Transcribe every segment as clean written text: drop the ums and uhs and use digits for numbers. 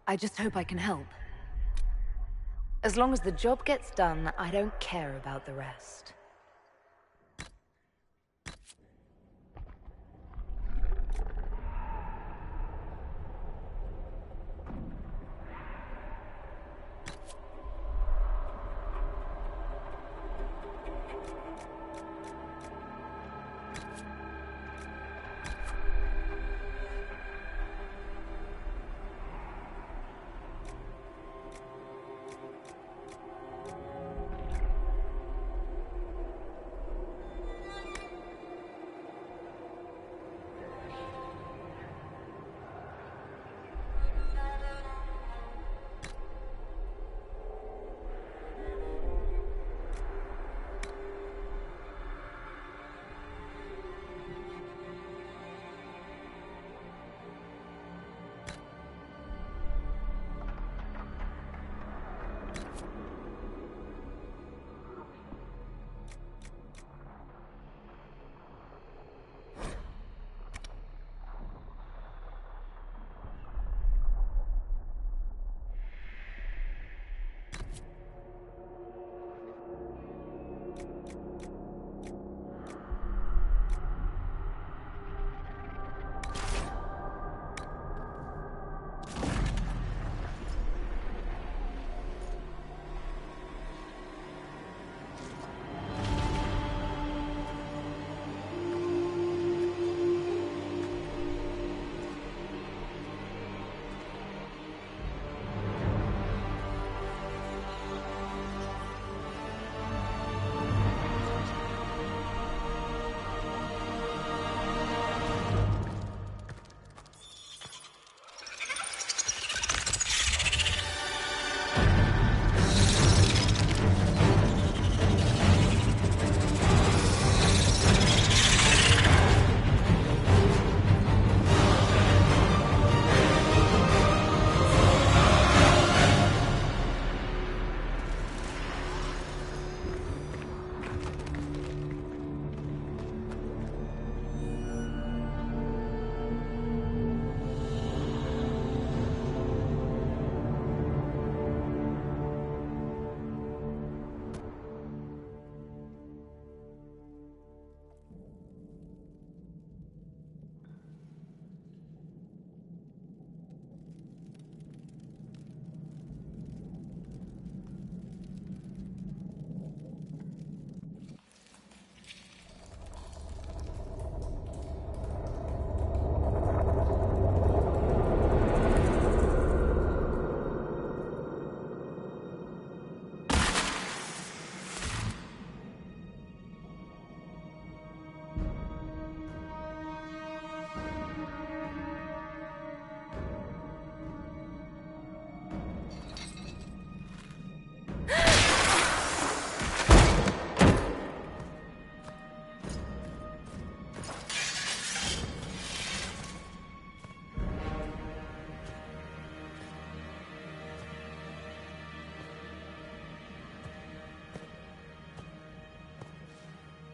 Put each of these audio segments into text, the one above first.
I just hope I can help. As long as the job gets done, I don't care about the rest.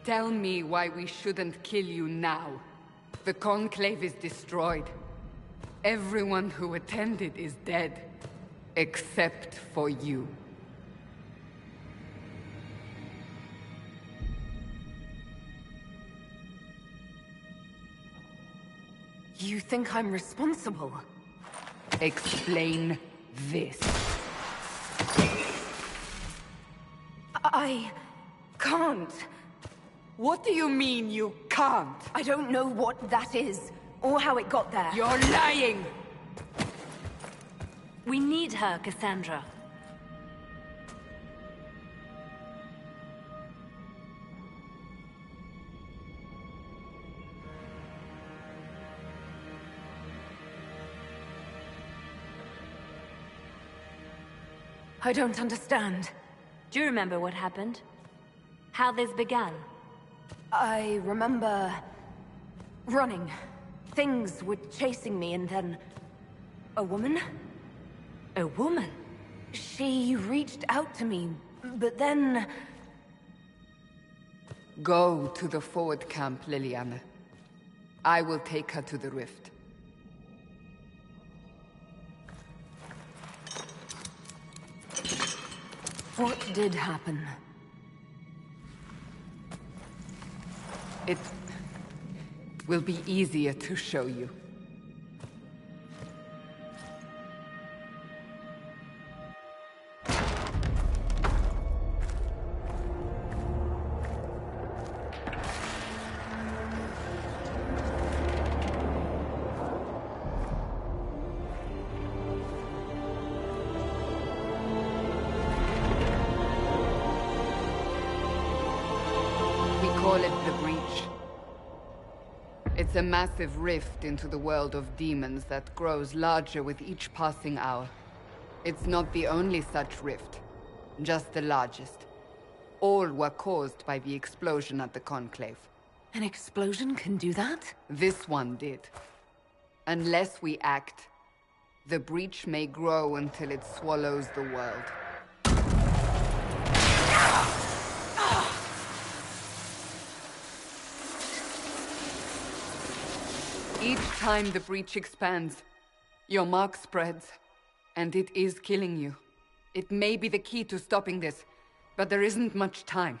Tell me why we shouldn't kill you now. The Conclave is destroyed. Everyone who attended is dead. Except for you. You think I'm responsible? Explain this. I can't. What do you mean you can't? I don't know what that is, or how it got there. You're lying! We need her, Cassandra. I don't understand. Do you remember what happened? How this began? I remember... running. Things were chasing me, and then... a woman? A woman? She reached out to me, but then... Go to the forward camp, Liliana. I will take her to the rift. What did happen? It will be easier to show you. Call it the Breach. It's a massive rift into the world of demons that grows larger with each passing hour. It's not the only such rift, just the largest. All were caused by the explosion at the Conclave. An explosion can do that? This one did. Unless we act, the Breach may grow until it swallows the world. Each time the Breach expands, your mark spreads, and it is killing you. It may be the key to stopping this, but there isn't much time.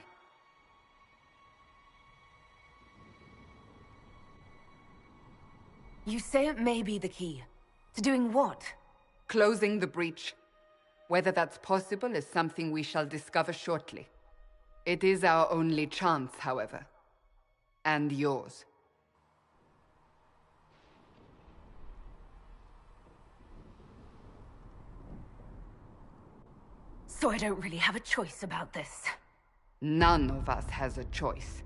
You say it may be the key. To doing what? Closing the Breach. Whether that's possible is something we shall discover shortly. It is our only chance, however. And yours. So I don't really have a choice about this. None of us has a choice.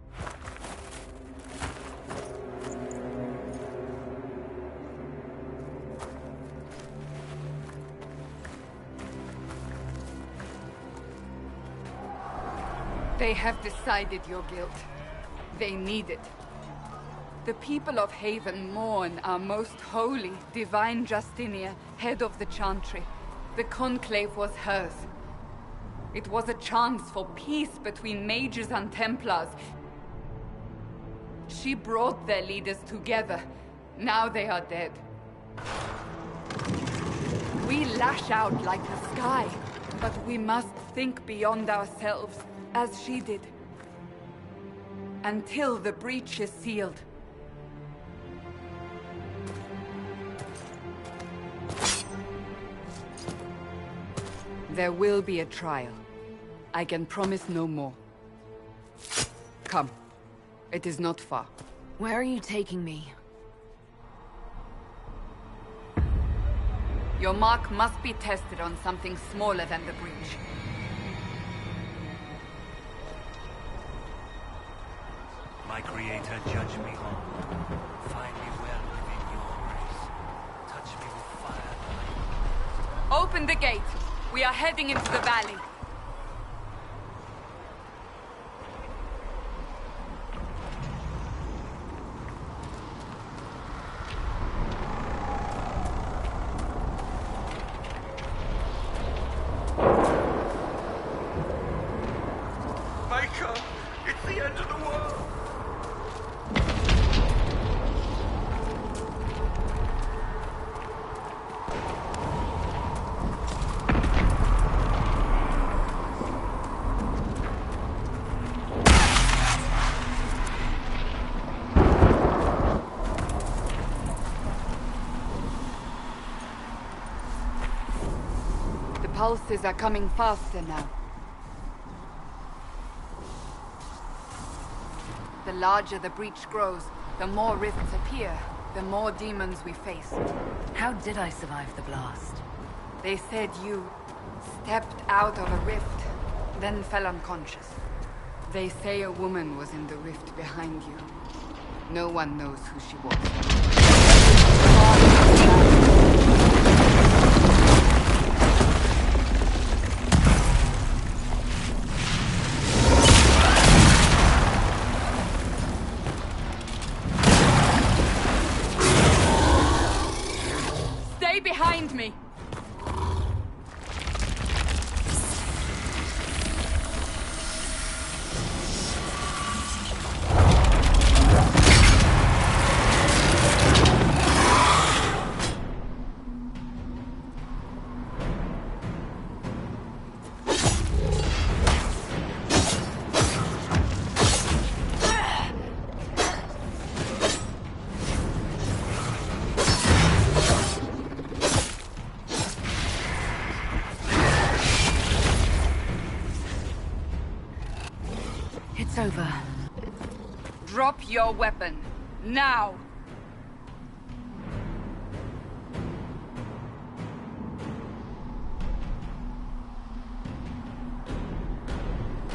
They have decided your guilt. They need it. The people of Haven mourn our most holy, divine Justinia, head of the Chantry. The Conclave was hers. It was a chance for peace between mages and Templars. She brought their leaders together. Now they are dead. We lash out like the sky, but we must think beyond ourselves, as she did. Until the breach is sealed. There will be a trial. I can promise no more. Come. It is not far. Where are you taking me? Your mark must be tested on something smaller than the breach. My creator, judge me all. Find me well within your grace. Touch me with fire and light. Open the gate! We are heading into the valley. Micah! It's the end of the world! pulses are coming faster now. The larger the breach grows, the more rifts appear, the more demons we face. How did I survive the blast? They said you stepped out of a rift, then fell unconscious. They say a woman was in the rift behind you. No one knows who she was. Stay behind me! It's over. Drop your weapon. Now!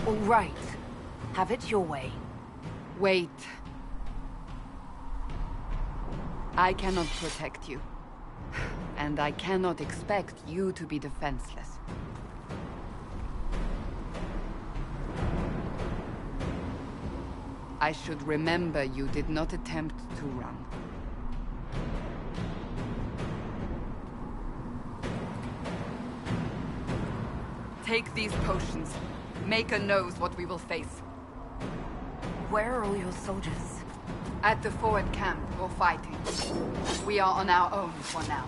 All right. Have it your way. Wait. I cannot protect you. And I cannot expect you to be defenseless. I should remember you did not attempt to run. Take these potions. Maker knows what we will face. Where are all your soldiers? At the forward camp, or fighting. We are on our own for now.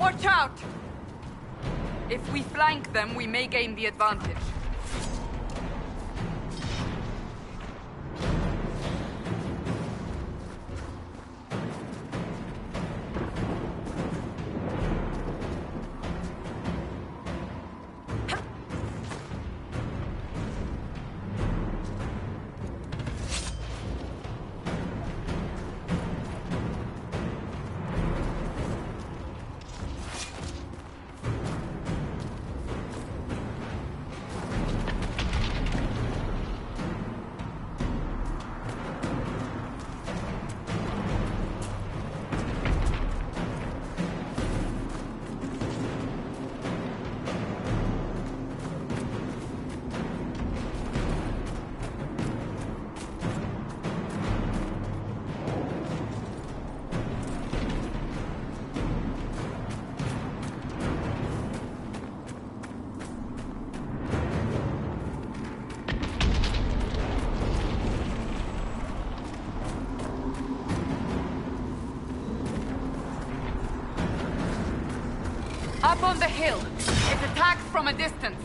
Watch out! If we flank them, we may gain the advantage. Up on the hill. It attacks from a distance.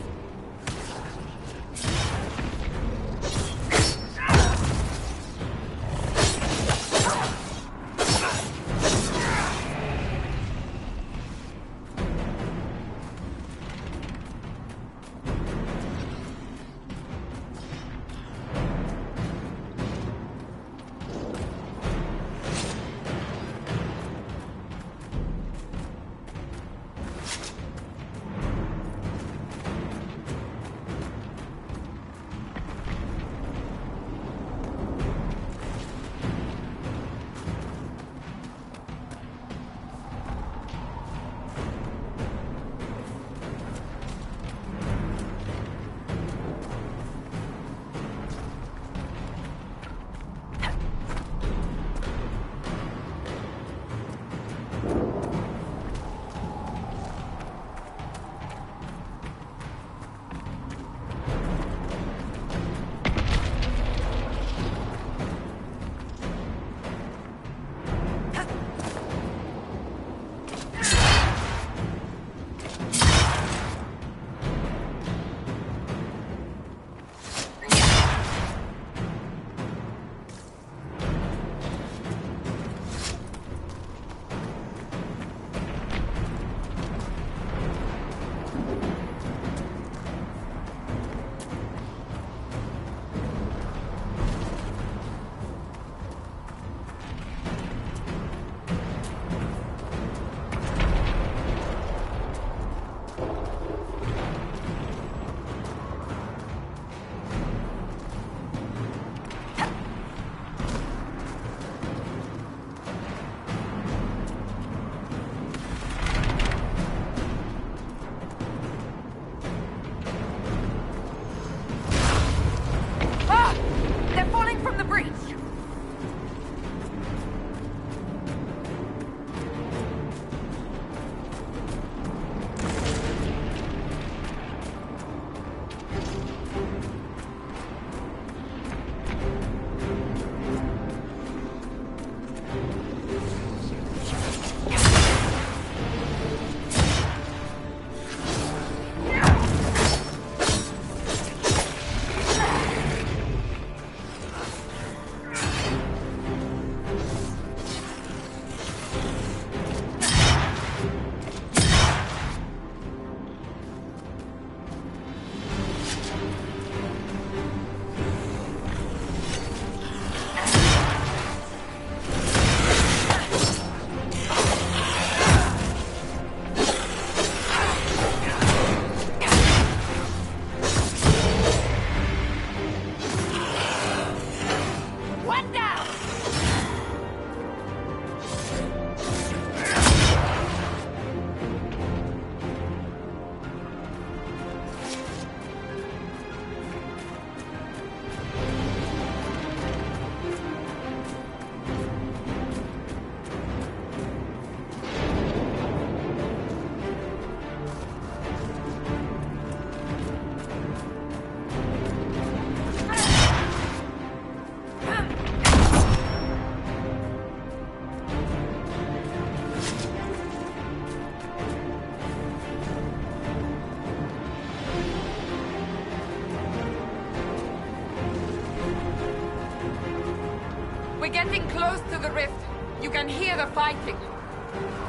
We're getting close to the rift. You can hear the fighting.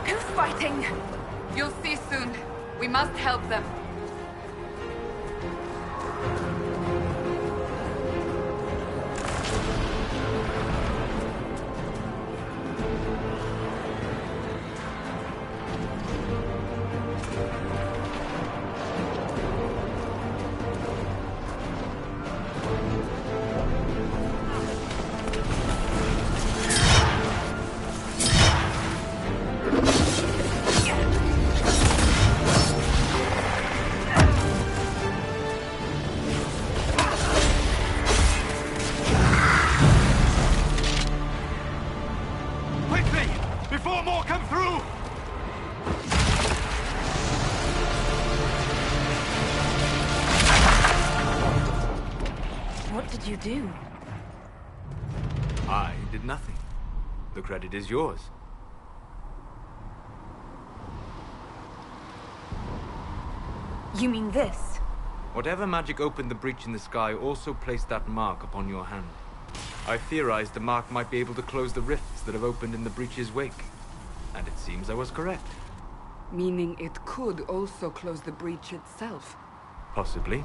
Who's fighting? You'll see soon. We must help them. What did you do? I did nothing. The credit is yours. You mean this? Whatever magic opened the breach in the sky also placed that mark upon your hand. I theorized the mark might be able to close the rifts that have opened in the breach's wake. And it seems I was correct. Meaning it could also close the breach itself. Possibly.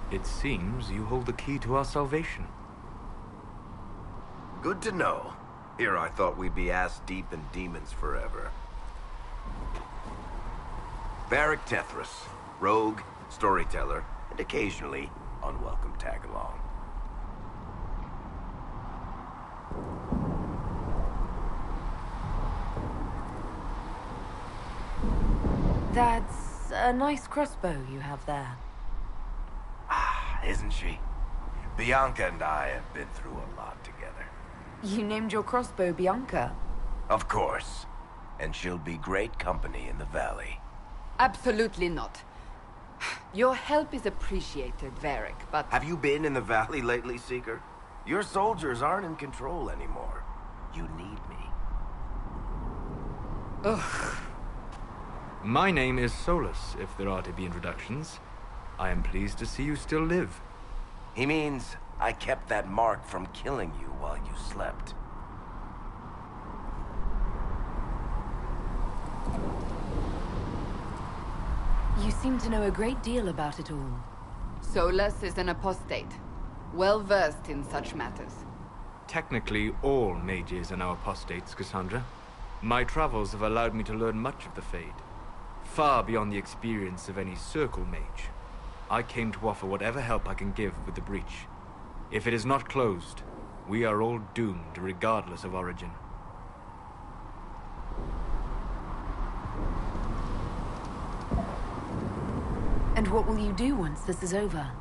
It seems you hold the key to our salvation. Good to know. Here I thought we'd be ass-deep in demons forever. Varric Tethras, rogue, storyteller, and occasionally unwelcome tag-along. That's a nice crossbow you have there. Ah, isn't she? Bianca and I have been through a lot together. You named your crossbow Bianca. Of course. And she'll be great company in the valley. Absolutely not. Your help is appreciated, Varric, but... Have you been in the valley lately, Seeker? Your soldiers aren't in control anymore. You need me. Ugh. My name is Solus, if there are to be introductions. I am pleased to see you still live. He means I kept that mark from killing you while you slept. You seem to know a great deal about it all. Solus is an apostate, well-versed in such matters. Technically, all mages are now apostates, Cassandra. My travels have allowed me to learn much of the Fade. Far beyond the experience of any circle mage. I came to offer whatever help I can give with the breach. If it is not closed, we are all doomed regardless of origin. And what will you do once this is over?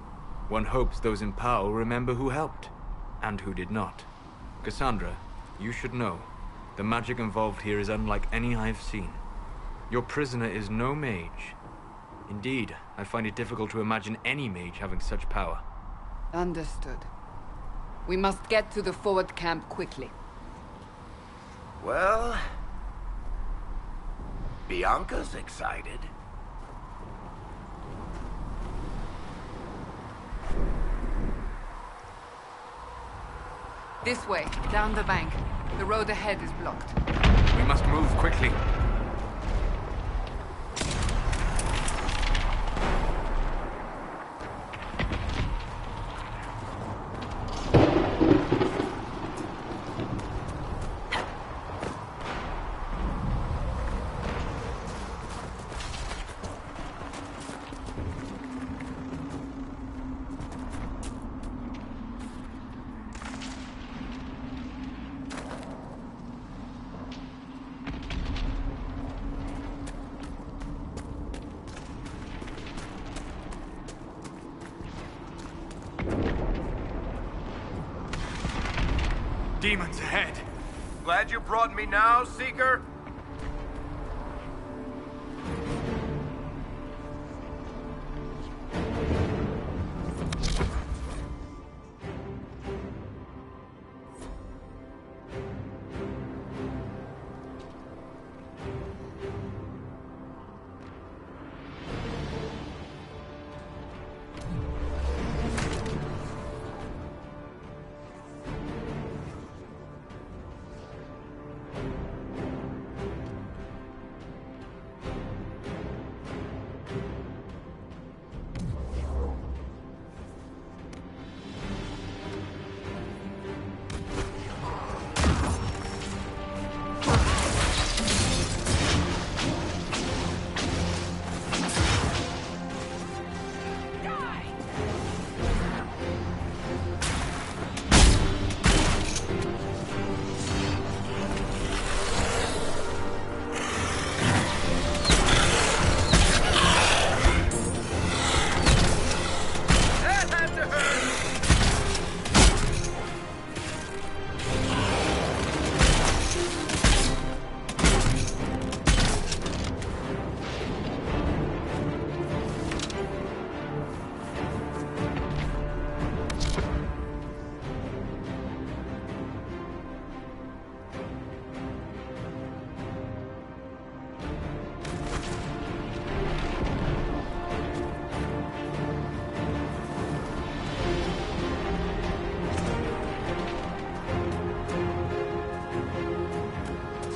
One hopes those in power will remember who helped, and who did not. Cassandra, you should know, the magic involved here is unlike any I have seen. Your prisoner is no mage. Indeed, I find it difficult to imagine any mage having such power. Understood. We must get to the forward camp quickly. Well... Bianca's excited. This way, down the bank. The road ahead is blocked. We must move quickly. Demons ahead! Glad you brought me now, Seeker?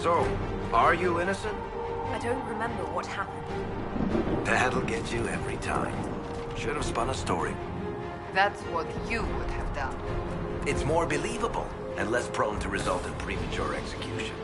So, are you innocent? I don't remember what happened. That'll get you every time. Should have spun a story. That's what you would have done. It's more believable and less prone to result in premature execution.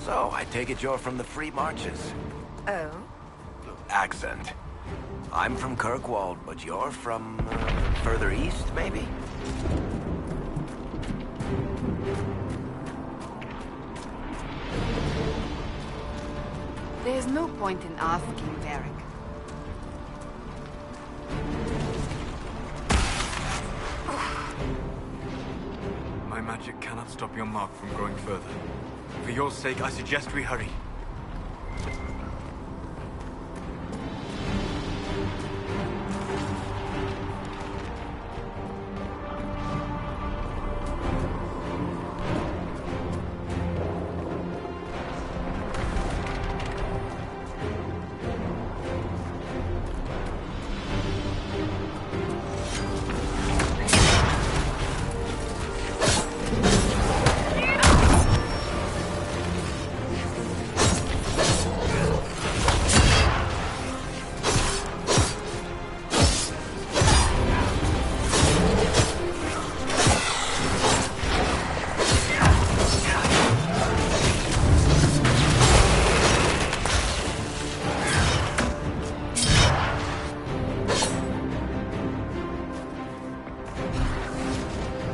So, I take it you're from the Free Marches. Oh? Accent. I'm from Kirkwall, but you're from, further east, maybe? There's no point in asking, Derek. My magic cannot stop your mark from growing further. For your sake, I suggest we hurry.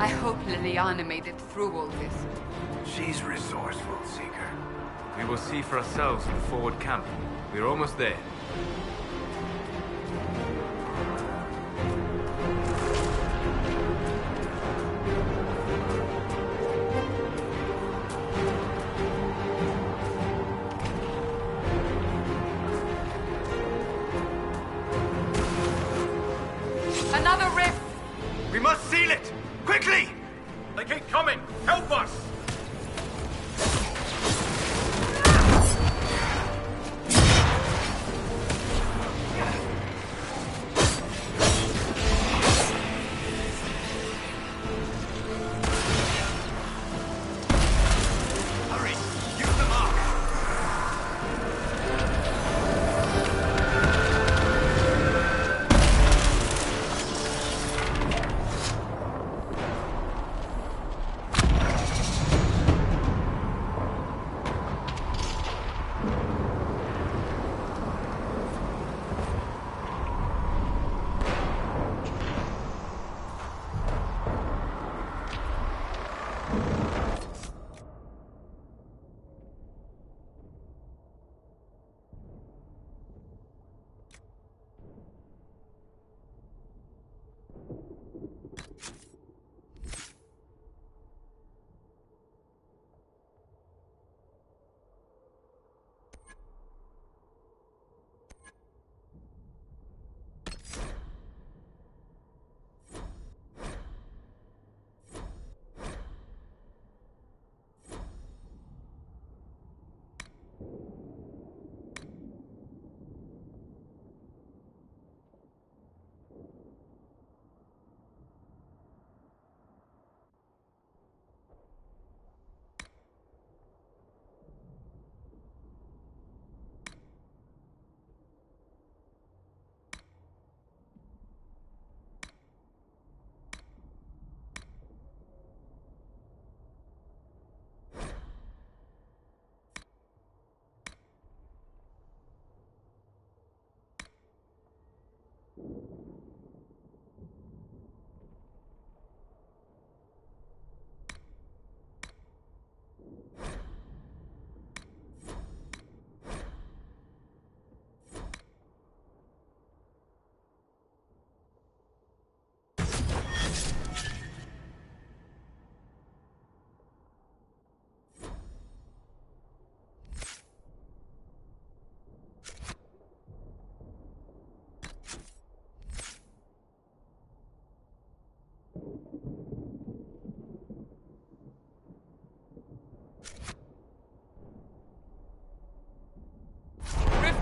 I hope Liliana made it through all this. She's resourceful, Seeker. We will see for ourselves in the forward camp. We're almost there. Seal it! Quickly! They keep coming! Help us! Hurry! Use the mark!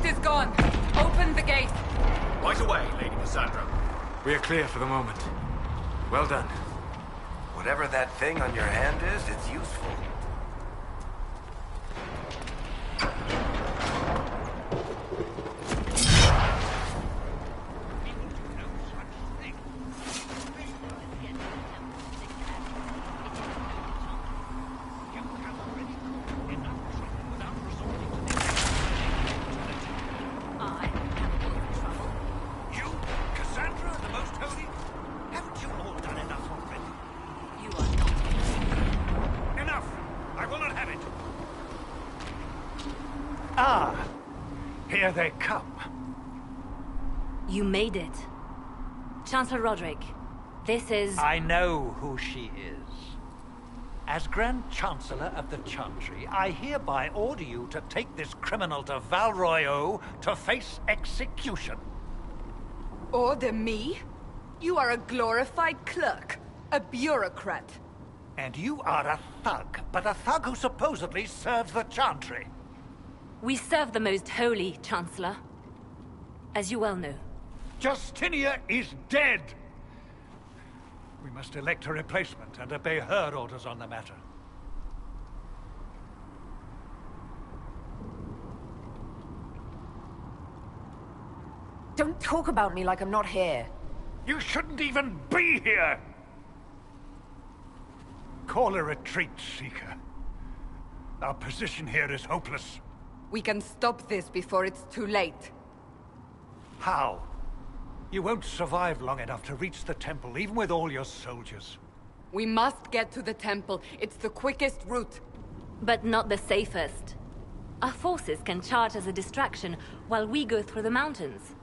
Is gone. Open the gate. Right away, Lady Cassandra. We are clear for the moment. Well done. Whatever that thing on your hand is, it's useful. Here they come. You made it. Chancellor Roderick, this is... I know who she is. As Grand Chancellor of the Chantry, I hereby order you to take this criminal to Val Royeaux to face execution. Order me? You are a glorified clerk, a bureaucrat. And you are a thug, but a thug who supposedly serves the Chantry. We serve the most holy, Chancellor. As you well know. Justinia is dead! We must elect a replacement and obey her orders on the matter. Don't talk about me like I'm not here. You shouldn't even be here! Call a retreat, Seeker. Our position here is hopeless. We can stop this before it's too late. How? You won't survive long enough to reach the temple, even with all your soldiers. We must get to the temple. It's the quickest route. But not the safest. Our forces can charge as a distraction while we go through the mountains.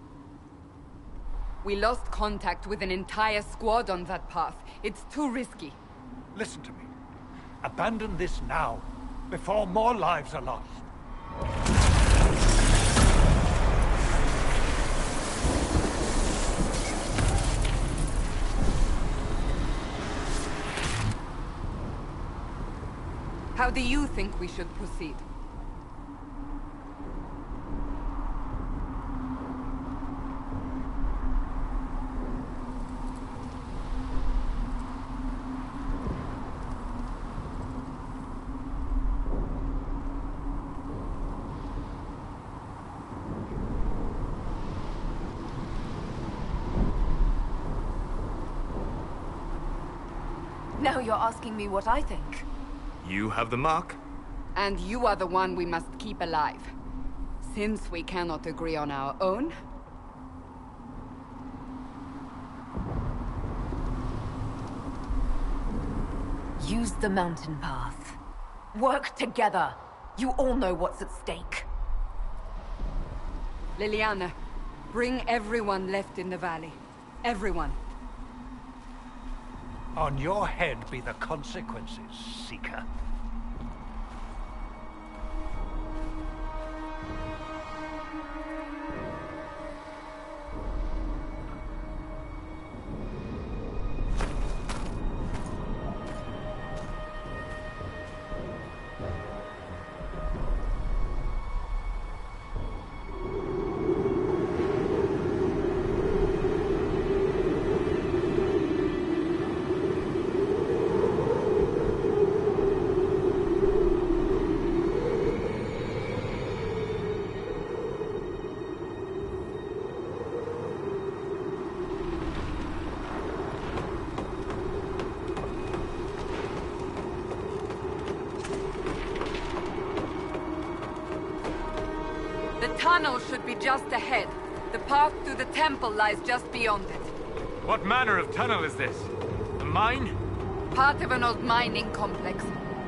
We lost contact with an entire squad on that path. It's too risky. Listen to me. Abandon this now, before more lives are lost. How do you think we should proceed? Now you're asking me what I think. You have the mark. And you are the one we must keep alive. Since we cannot agree on our own... Use the mountain path. Work together. You all know what's at stake. Liliana, bring everyone left in the valley. Everyone. On your head be the consequences, Seeker. The tunnel should be just ahead. The path to the temple lies just beyond it. What manner of tunnel is this? A mine? Part of an old mining complex.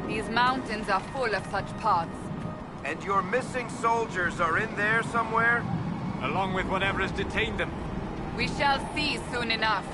These mountains are full of such paths. And your missing soldiers are in there somewhere? Along with whatever has detained them. We shall see soon enough.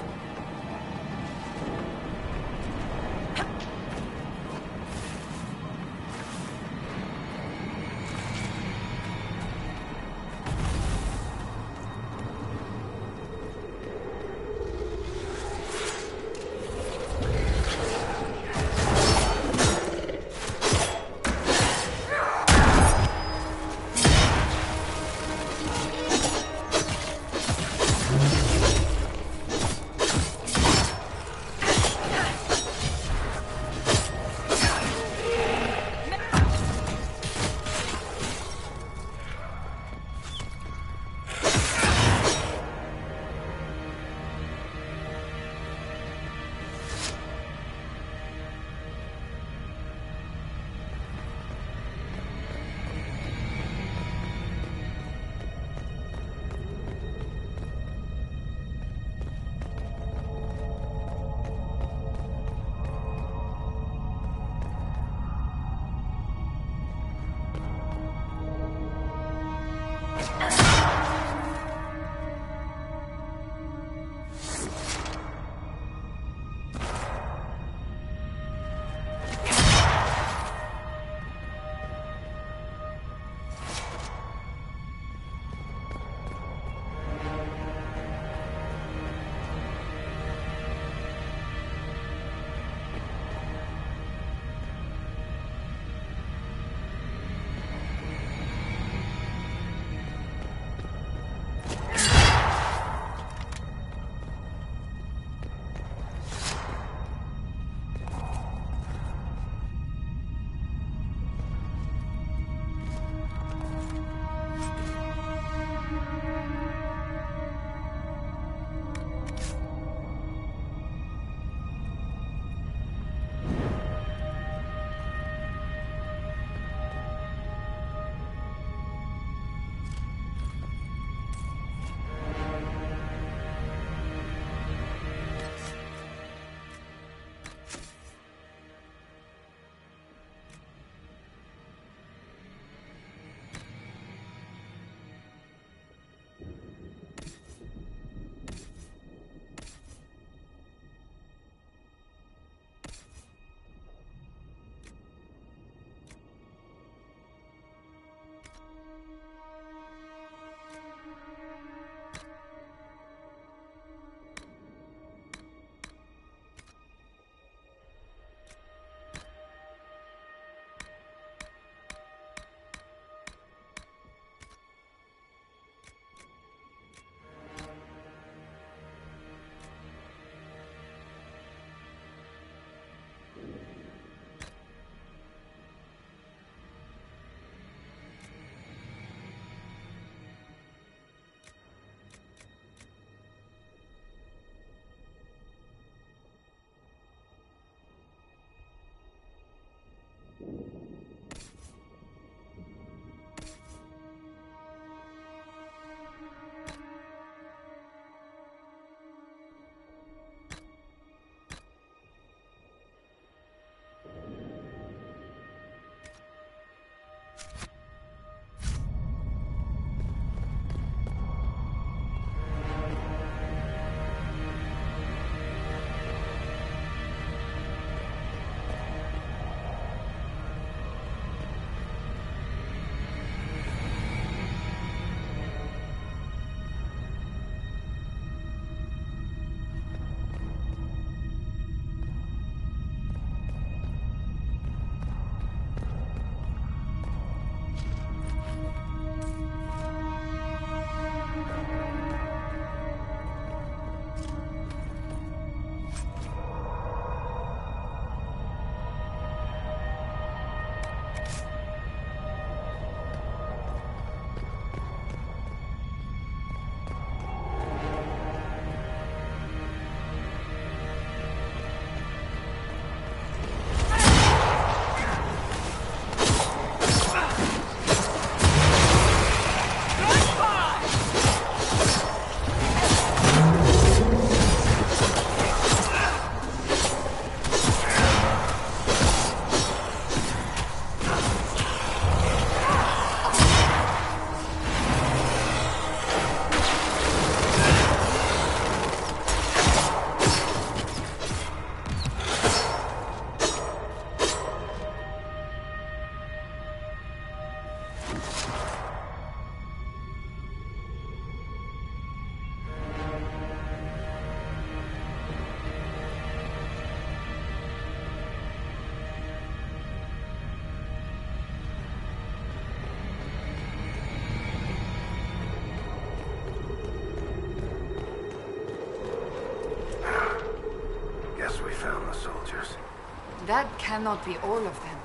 That cannot be all of them.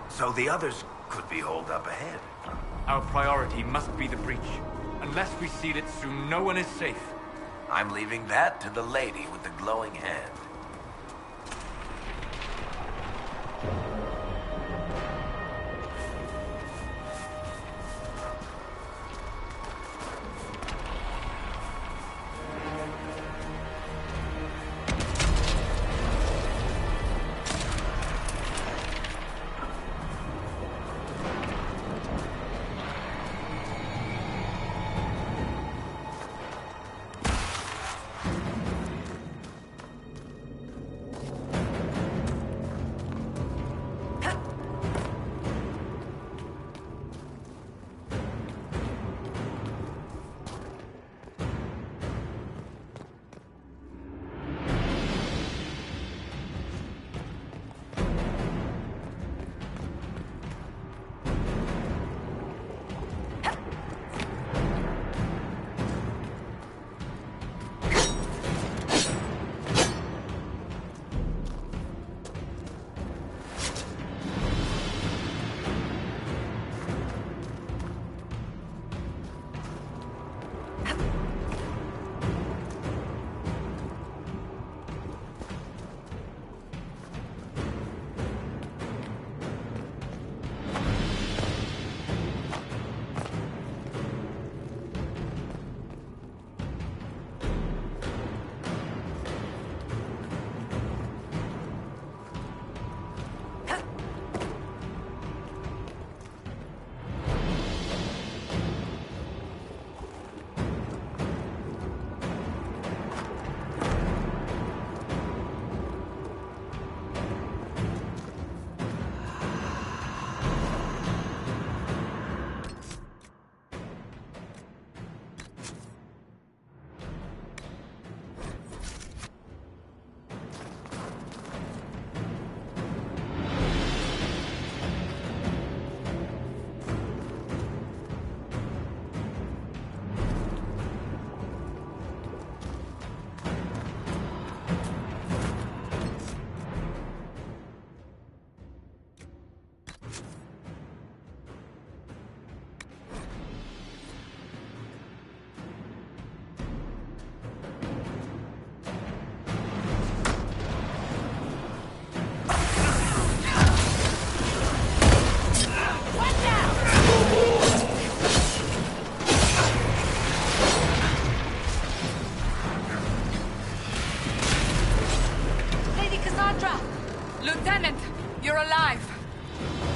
So the others could be holed up ahead. Our priority must be the breach. Unless we seal it soon, no one is safe. I'm leaving that to the lady with the glowing hand. Lieutenant, you're alive.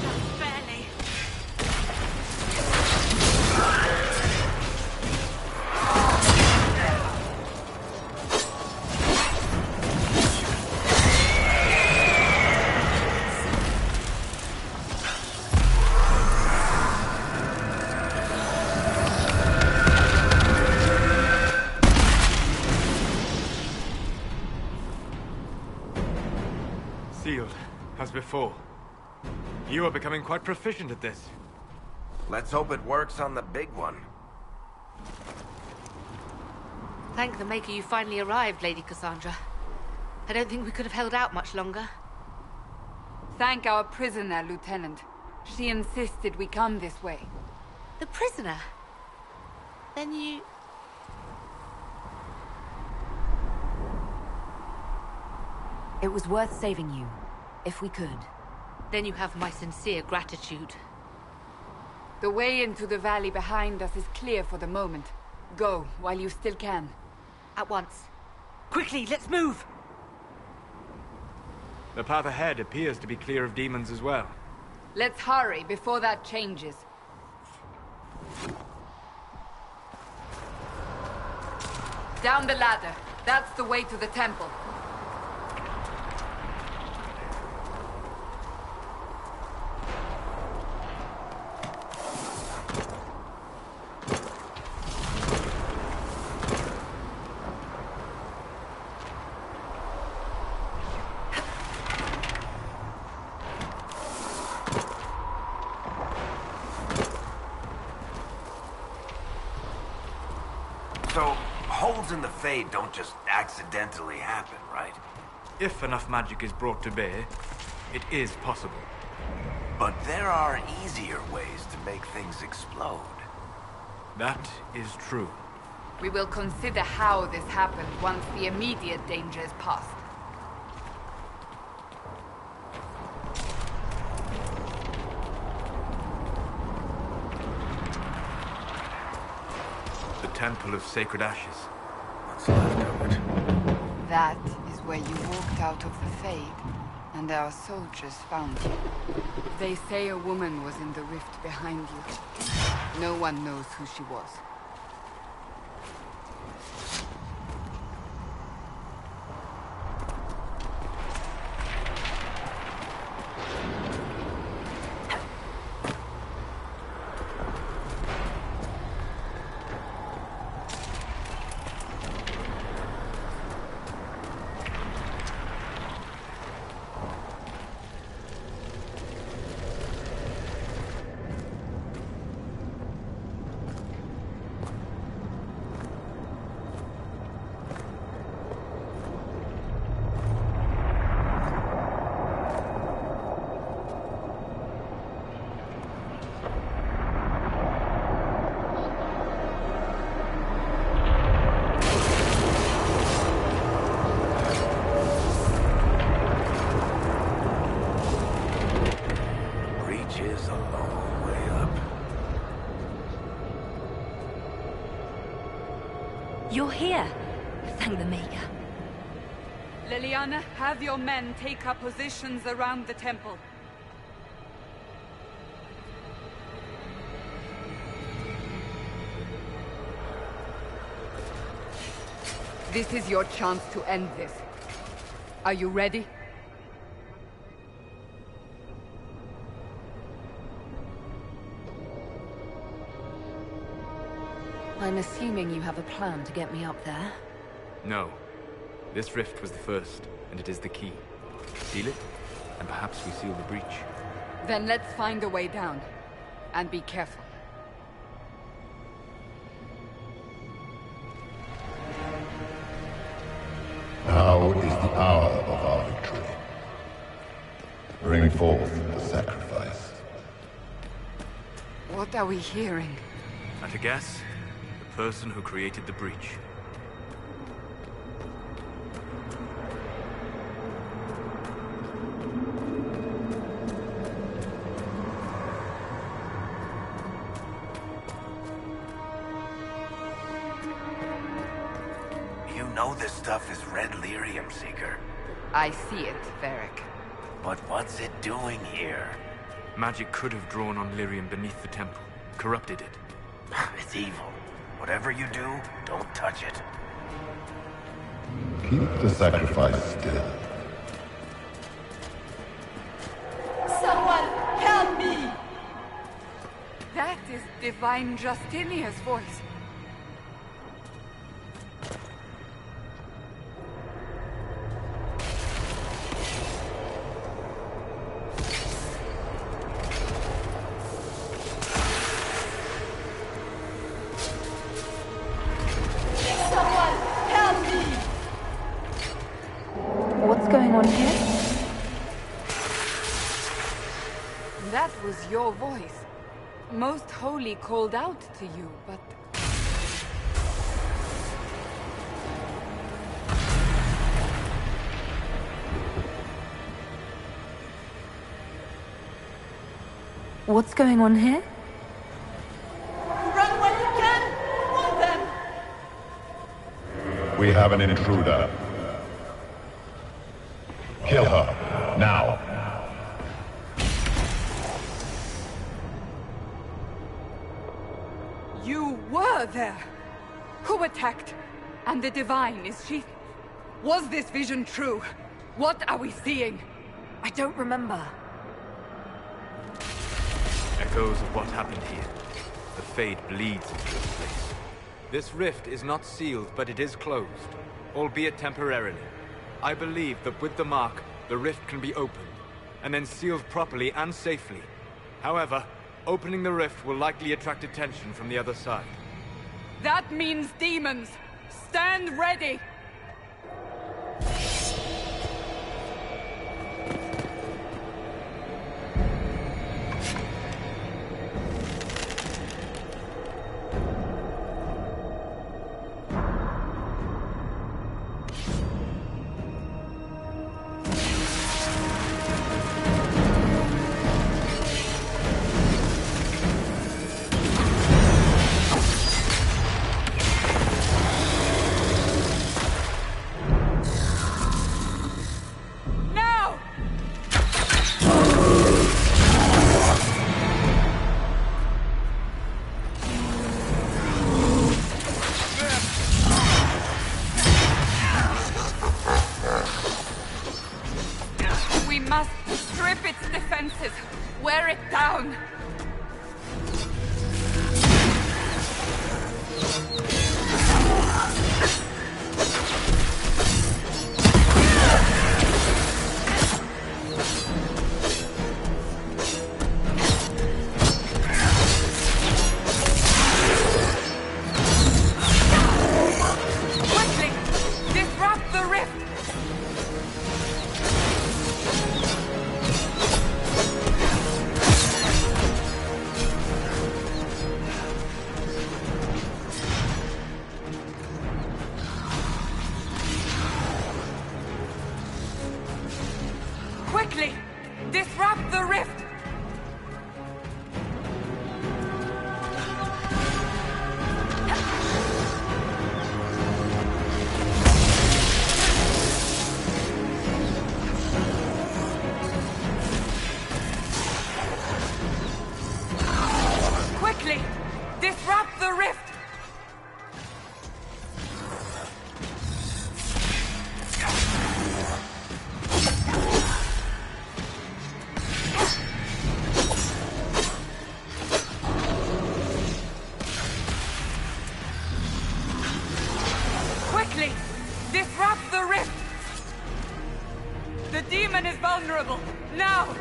Just barely. Sealed, as before. You are becoming quite proficient at this. Let's hope it works on the big one. Thank the Maker you finally arrived, Lady Cassandra. I don't think we could have held out much longer. Thank our prisoner, Lieutenant. She insisted we come this way. The prisoner? Then you... It was worth saving you, if we could. Then you have my sincere gratitude. The way into the valley behind us is clear for the moment. Go, while you still can. At once. Quickly, let's move! The path ahead appears to be clear of demons as well. Let's hurry before that changes. Down the ladder. That's the way to the temple. So, holes in the Fade don't just accidentally happen, right? If enough magic is brought to bear, It is possible. But there are easier ways to make things explode. That is true. We will consider how this happened once the immediate danger is past. The Temple of Sacred Ashes. What's left of it? That is where you walked out of the Fade, and our soldiers found you. They say a woman was in the rift behind you. No one knows who she was. You're here. Thank the Maker. Liliana, have your men take up positions around the temple. This is your chance to end this. Are you ready? I'm assuming you have a plan to get me up there. No. This rift was the first, and it is the key. Seal it, and perhaps we seal the breach. Then let's find a way down. And be careful. Now is the hour of our victory. Bring forth the sacrifice. What are we hearing? At a guess, the person who created the breach. You know this stuff is red lyrium, Seeker. I see it, Varric. But what's it doing here? Magic could have drawn on lyrium beneath the temple, corrupted it. It's evil. Whatever you do, don't touch it. Keep the sacrifice still. Someone help me! That is Divine Justinia's voice. What's going on here? That was your voice. Most Holy called out to you, but... What's going on here? Run when you can! Want them! We have an intruder. Kill her, now. You were there! Who attacked? And the Divine, is she... Was this vision true? What are we seeing? I don't remember. Echoes of what happened here. The Fade bleeds into this place. This rift is not sealed, but it is closed, albeit temporarily. I believe that with the mark, the rift can be opened, and then sealed properly and safely. However, opening the rift will likely attract attention from the other side. That means demons! Stand ready! Disrupt the rift! Quickly! Disrupt the rift! The demon is vulnerable! Now!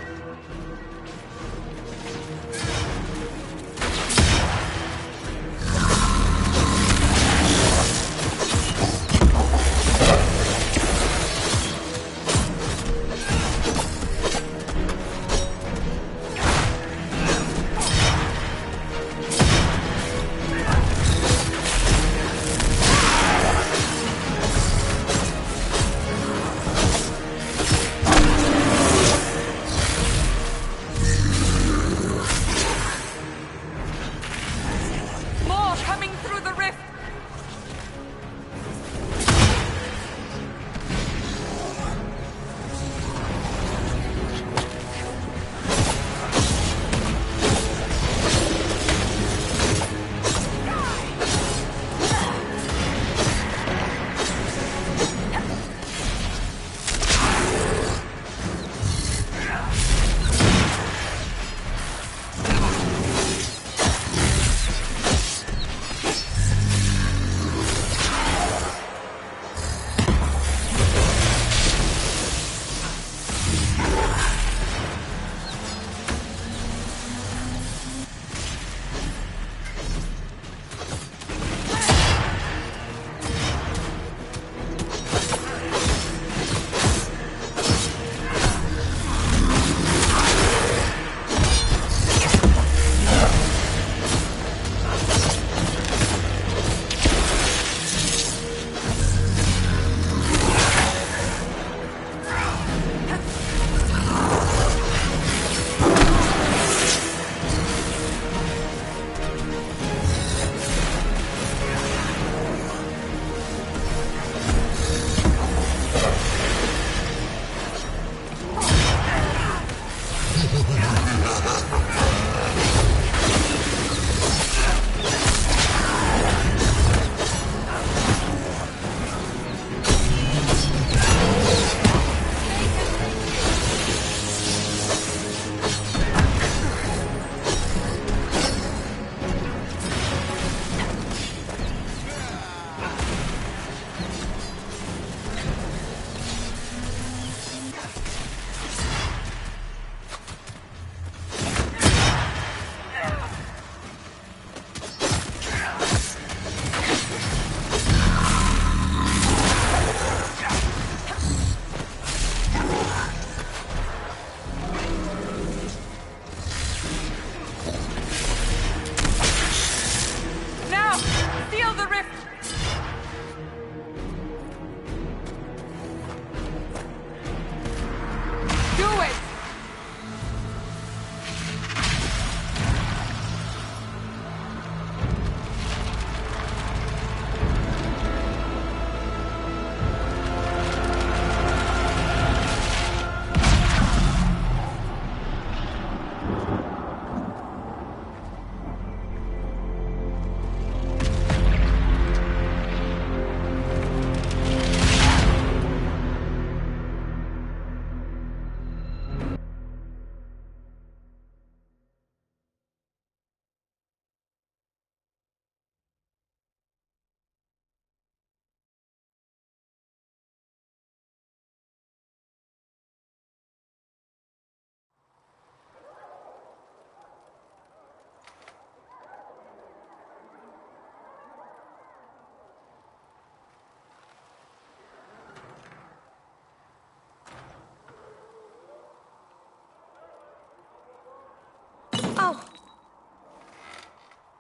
Oh!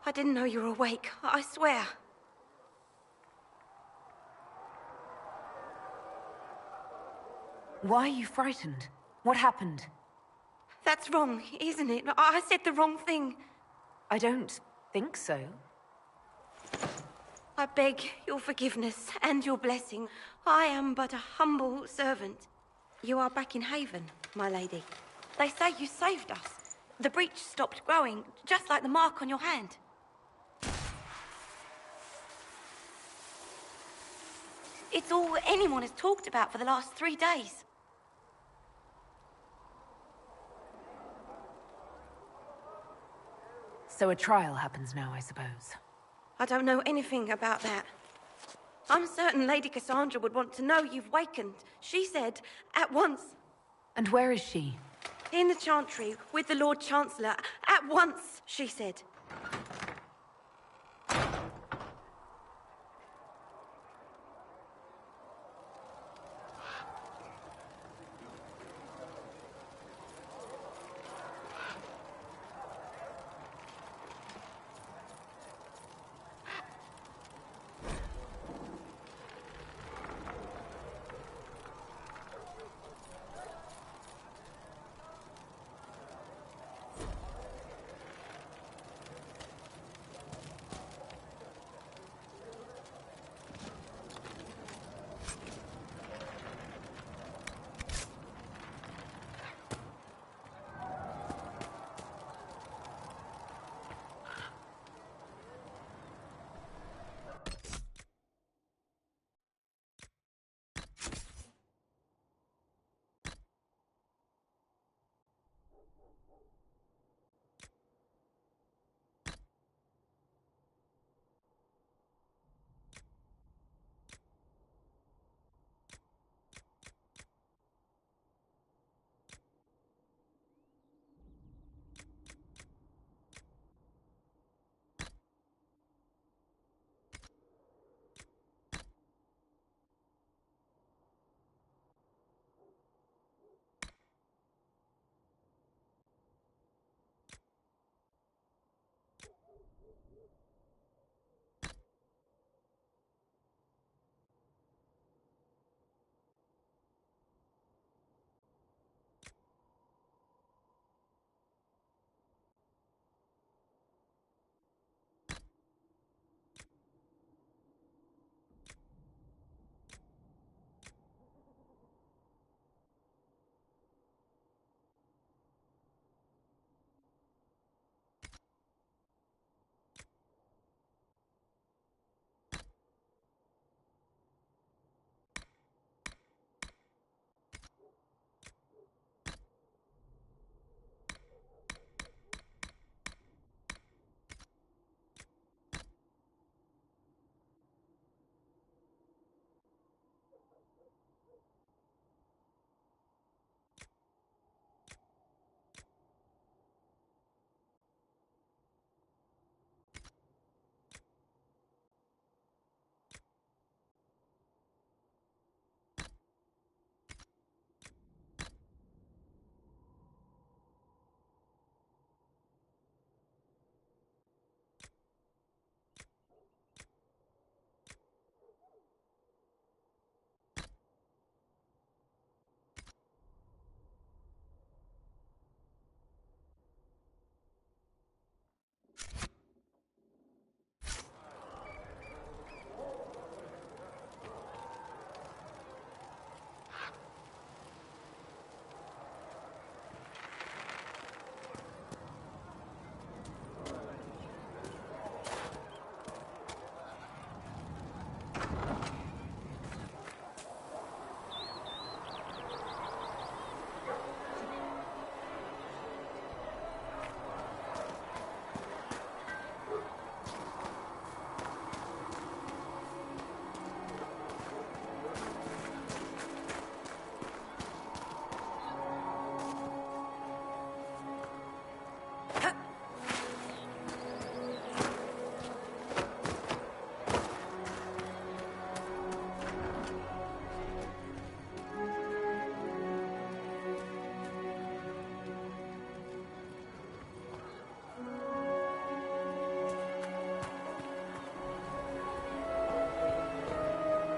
I didn't know you were awake, I swear. Why are you frightened? What happened? That's wrong, isn't it? I said the wrong thing. I don't think so. I beg your forgiveness and your blessing. I am but a humble servant. You are back in Haven, my lady. They say you saved us. The breach stopped growing, just like the mark on your hand. It's all anyone has talked about for the last 3 days. So a trial happens now, I suppose. I don't know anything about that. I'm certain Lady Cassandra would want to know you've wakened. She said, at once. And where is she? In the Chantry, with the Lord Chancellor. At once, she said.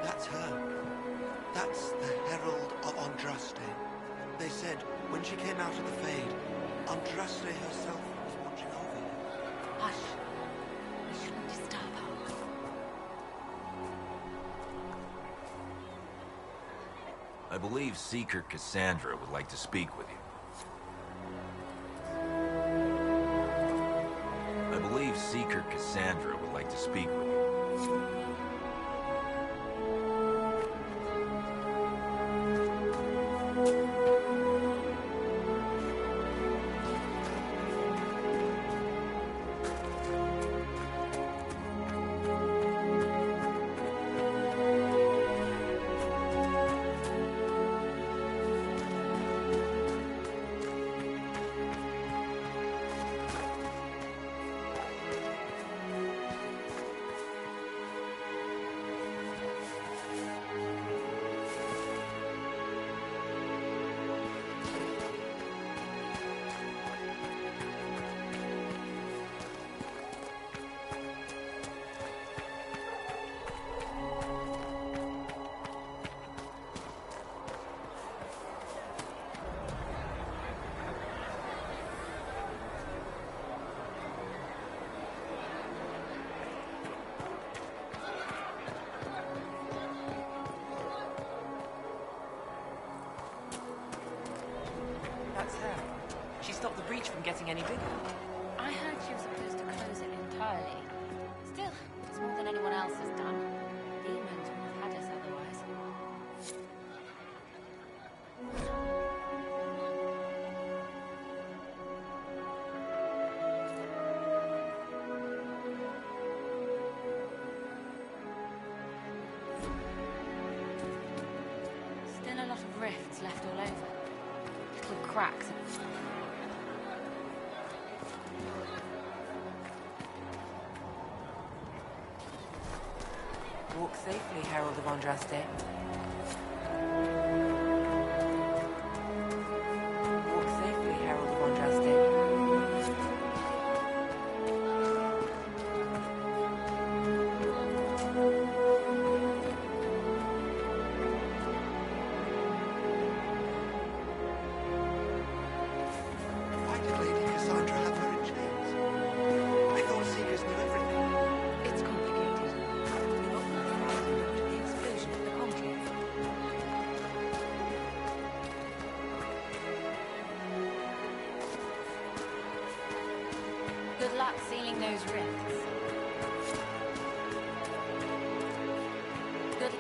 That's her. That's the Herald of Andraste. They said when she came out of the Fade, Andraste herself was watching over you. Hush. We shouldn't disturb her. I believe Seeker Cassandra would like to speak with you. I believe Seeker Cassandra would like to speak with you. That's her. She stopped the breach from getting any bigger. I heard she was supposed to close it entirely. Still, it's more than anyone else has done. Demons would have had us otherwise. Still a lot of rifts left all over. Little cracks. Walk safely, Herald of Andraste. Walk safely, Herald of Andraste. Why did Lady Cassandra have her in chains? I thought Seekers knew everything. It's complicated. The explosion of the conclave. Good luck sealing those rifts. Good.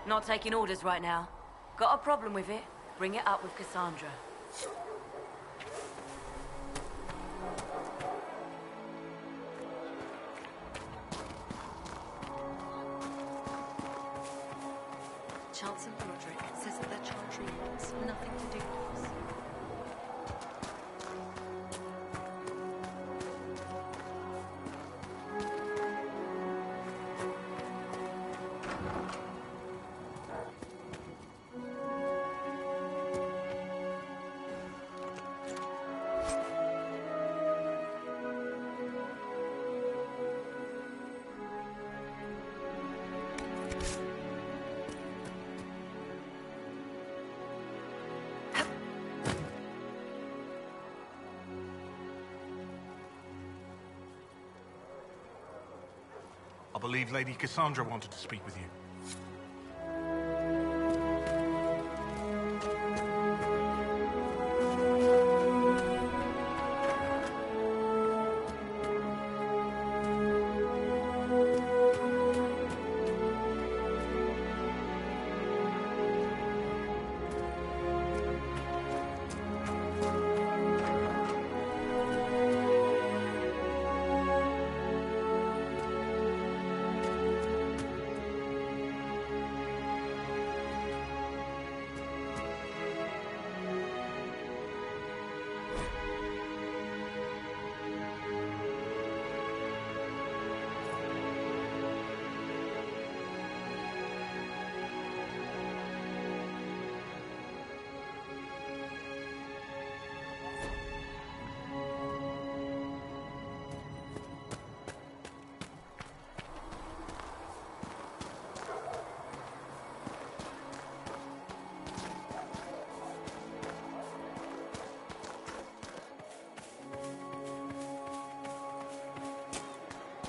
Not taking orders right now. Got a problem with it? Bring it up with Cassandra. Chancellor Roderick says that the Chantry wants nothing to do with us. I believe Lady Cassandra wanted to speak with you.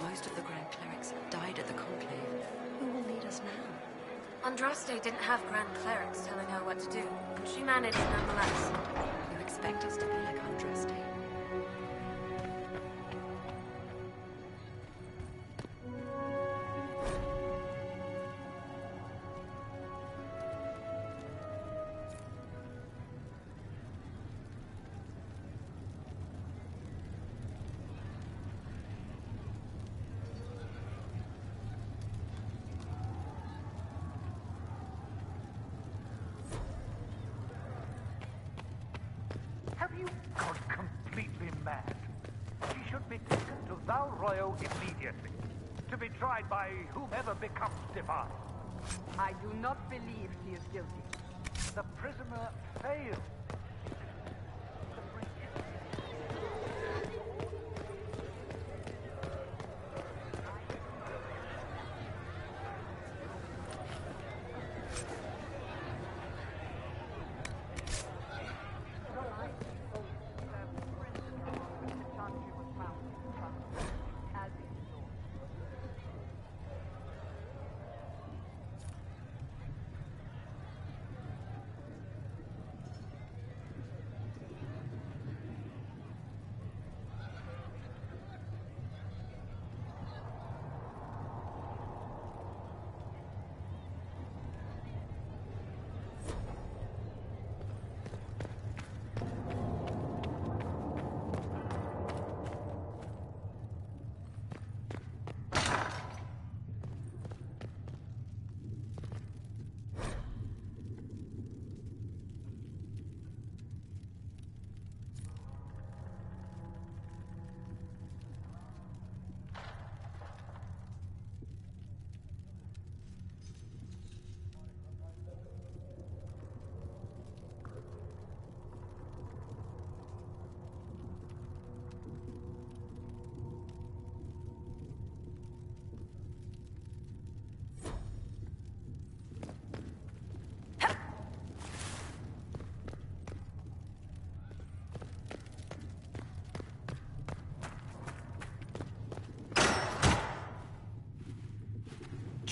Most of the Grand Clerics died at the Conclave. Who will lead us now? Andraste didn't have Grand Clerics telling her what to do. She managed nonetheless. You expect us to be like Andraste? Have you gone completely mad? She should be taken to Val Royo immediately, to be tried by whomever becomes divine. I do not believe he is guilty. The prisoner failed.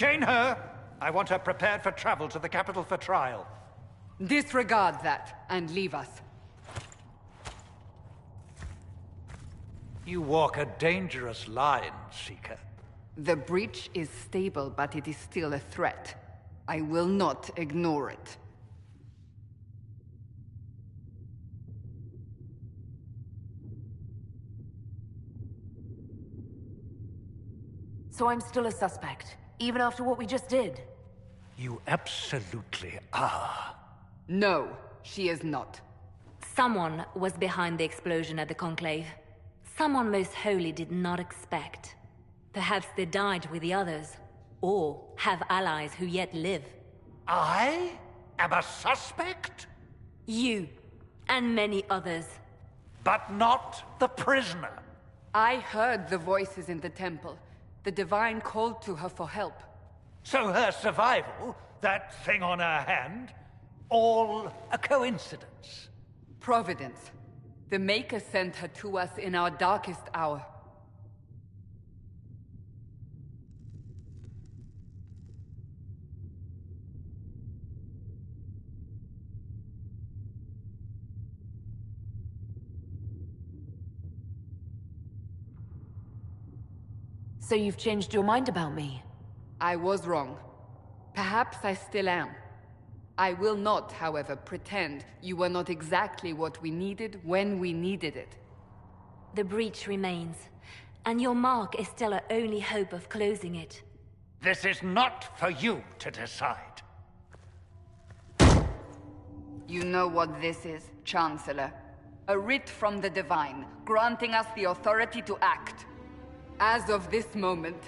Chain her! I want her prepared for travel to the capital for trial. Disregard that, and leave us. You walk a dangerous line, Seeker. The breach is stable, but it is still a threat. I will not ignore it. So I'm still a suspect, even after what we just did? You absolutely are. No, she is not. Someone was behind the explosion at the Conclave. Someone most holy did not expect. Perhaps they died with the others, or have allies who yet live. I am a suspect? You, and many others. But not the prisoner. I heard the voices in the temple. The Divine called to her for help. So her survival, that thing on her hand, all a coincidence? Providence. The Maker sent her to us in our darkest hour. So you've changed your mind about me? I was wrong. Perhaps I still am. I will not, however, pretend you were not exactly what we needed when we needed it. The breach remains, and your mark is still our only hope of closing it. This is not for you to decide. You know what this is, Chancellor. A writ from the Divine, granting us the authority to act. As of this moment,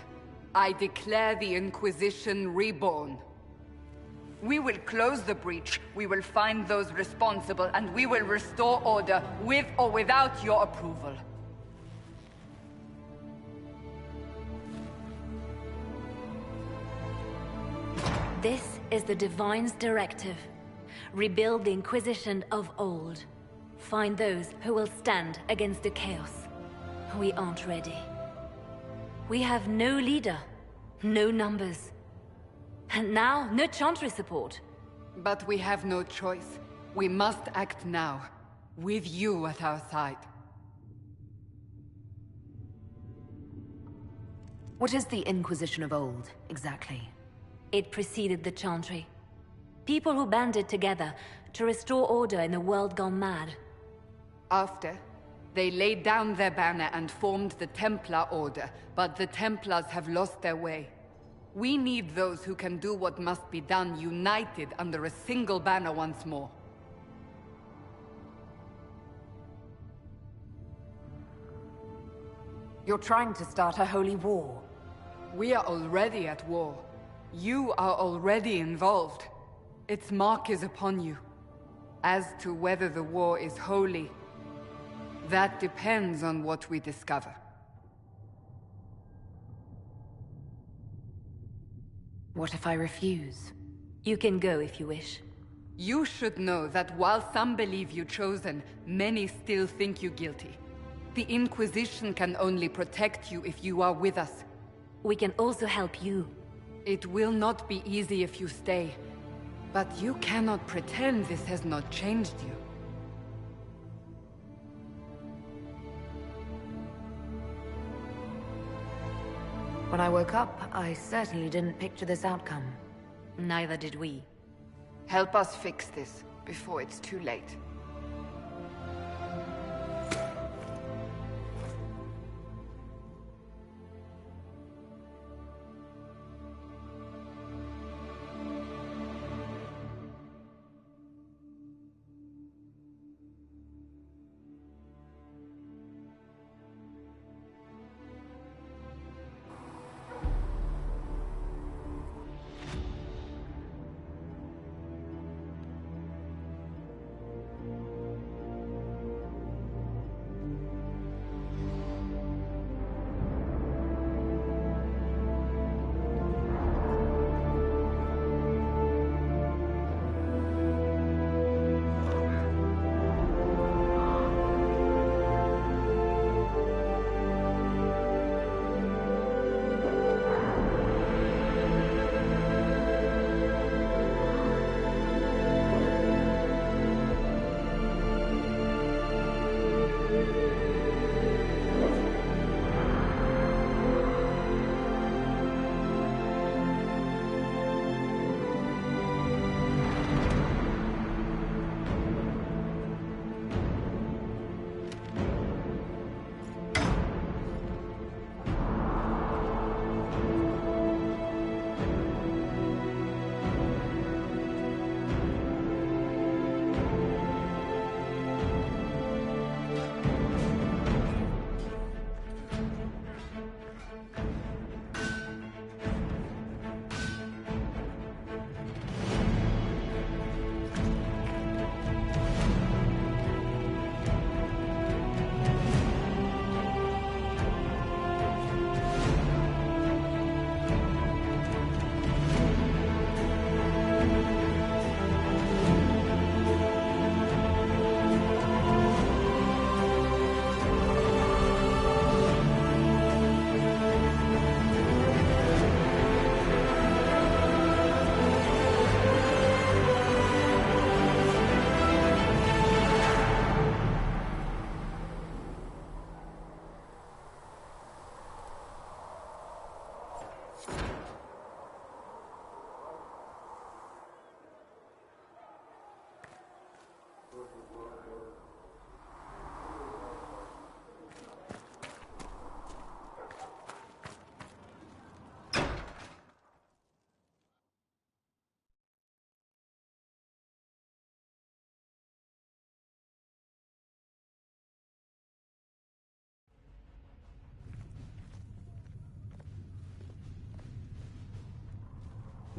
I declare the Inquisition reborn. We will close the breach, we will find those responsible, and we will restore order, with or without your approval. This is the Divine's directive. Rebuild the Inquisition of old. Find those who will stand against the chaos. We aren't ready. We have no leader, no numbers. And now, no Chantry support. But we have no choice. We must act now, with you at our side. What is the Inquisition of old, exactly? It preceded the Chantry. People who banded together to restore order in a world gone mad. After, they laid down their banner and formed the Templar Order, but the Templars have lost their way. We need those who can do what must be done, united under a single banner once more. You're trying to start a holy war. We are already at war. You are already involved. Its mark is upon you. As to whether the war is holy, that depends on what we discover. What if I refuse? You can go if you wish. You should know that while some believe you chosen, many still think you guilty. The Inquisition can only protect you if you are with us. We can also help you. It will not be easy if you stay. But you cannot pretend this has not changed you. When I woke up, I certainly didn't picture this outcome. Neither did we. Help us fix this, before it's too late.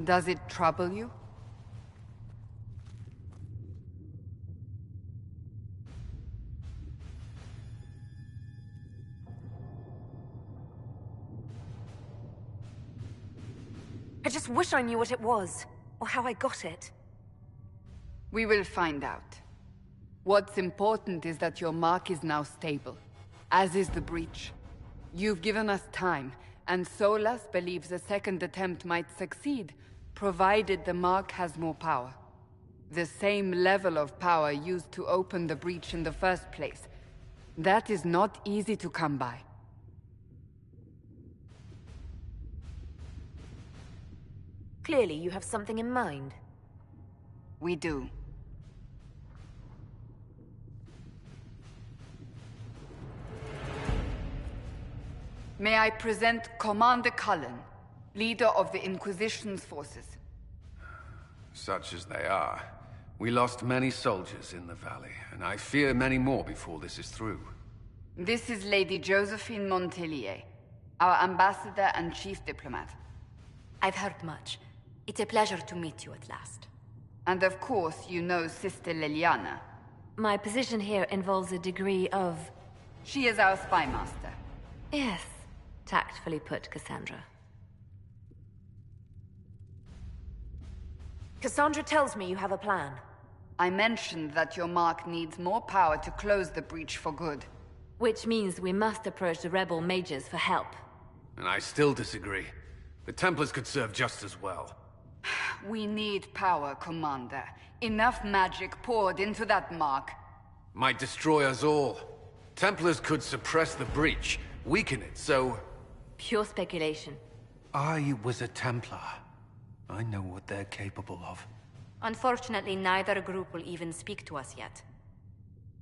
Does it trouble you? I just wish I knew what it was, or how I got it. We will find out. What's important is that your mark is now stable, as is the breach. You've given us time, and Solas believes a second attempt might succeed, provided the mark has more power. The same level of power used to open the breach in the first place. That is not easy to come by. Clearly, you have something in mind. We do. May I present Commander Cullen, leader of the Inquisition's forces. Such as they are. We lost many soldiers in the valley, and I fear many more before this is through. This is Lady Josephine Montelier, our ambassador and chief diplomat. I've heard much. It's a pleasure to meet you at last. And of course, you know Sister Liliana. My position here involves a degree of... She is our spy master. Yes, tactfully put, Cassandra. Cassandra tells me you have a plan. I mentioned that your mark needs more power to close the breach for good. Which means we must approach the rebel mages for help. And I still disagree. The Templars could serve just as well. We need power, Commander. Enough magic poured into that mark. Might destroy us all. Templars could suppress the breach, weaken it, so... Pure speculation. I was a Templar. I know what they're capable of. Unfortunately, neither group will even speak to us yet.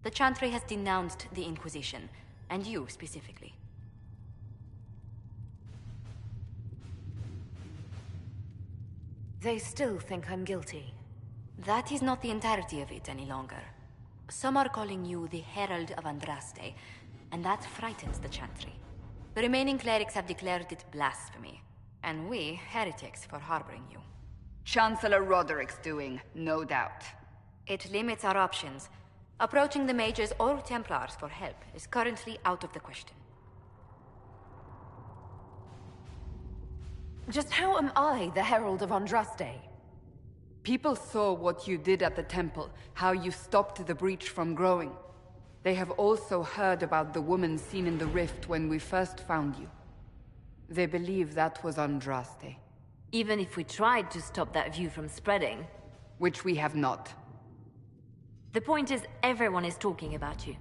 The Chantry has denounced the Inquisition, and you specifically. They still think I'm guilty. That is not the entirety of it any longer. Some are calling you the Herald of Andraste, and that frightens the Chantry. The remaining clerics have declared it blasphemy, and we, heretics, for harboring you. Chancellor Roderick's doing, no doubt. It limits our options. Approaching the mages or Templars for help is currently out of the question. Just how am I the Herald of Andraste? People saw what you did at the temple, how you stopped the breach from growing. They have also heard about the woman seen in the rift when we first found you. They believe that was Andraste. Even if we tried to stop that view from spreading... Which we have not. The point is, everyone is talking about you.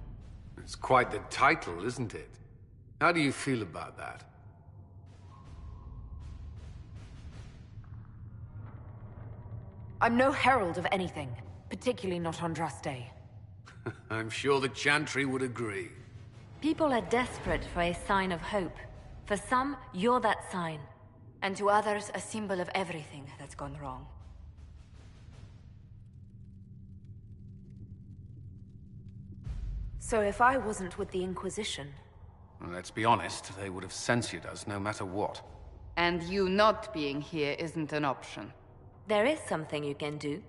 It's quite the title, isn't it? How do you feel about that? I'm no herald of anything, particularly not Andraste. I'm sure the Chantry would agree. People are desperate for a sign of hope. For some, you're that sign. And to others, a symbol of everything that's gone wrong. So if I wasn't with the Inquisition... Well, let's be honest, they would have censored us no matter what. And you not being here isn't an option. There is something you can do.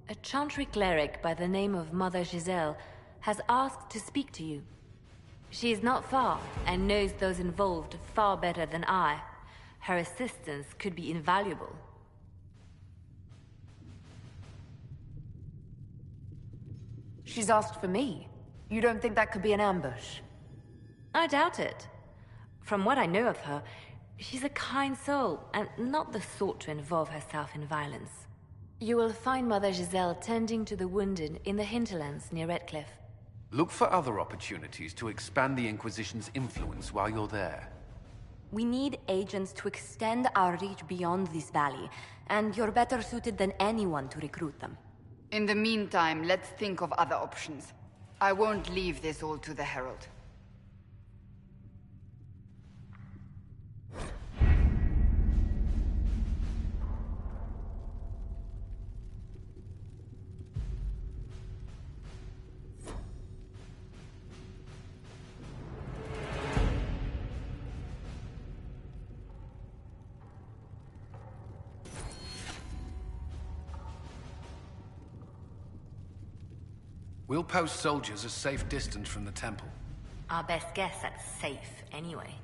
A Chantry cleric by the name of Mother Giselle has asked to speak to you. She is not far, and knows those involved far better than I. Her assistance could be invaluable. She's asked for me. You don't think that could be an ambush? I doubt it. From what I know of her, she's a kind soul, and not the sort to involve herself in violence. You will find Mother Giselle tending to the wounded in the hinterlands near Redcliffe. Look for other opportunities to expand the Inquisition's influence while you're there. We need agents to extend our reach beyond this valley, and you're better suited than anyone to recruit them. In the meantime, let's think of other options. I won't leave this all to the Herald. We'll post soldiers a safe distance from the temple. Our best guess at safe, anyway.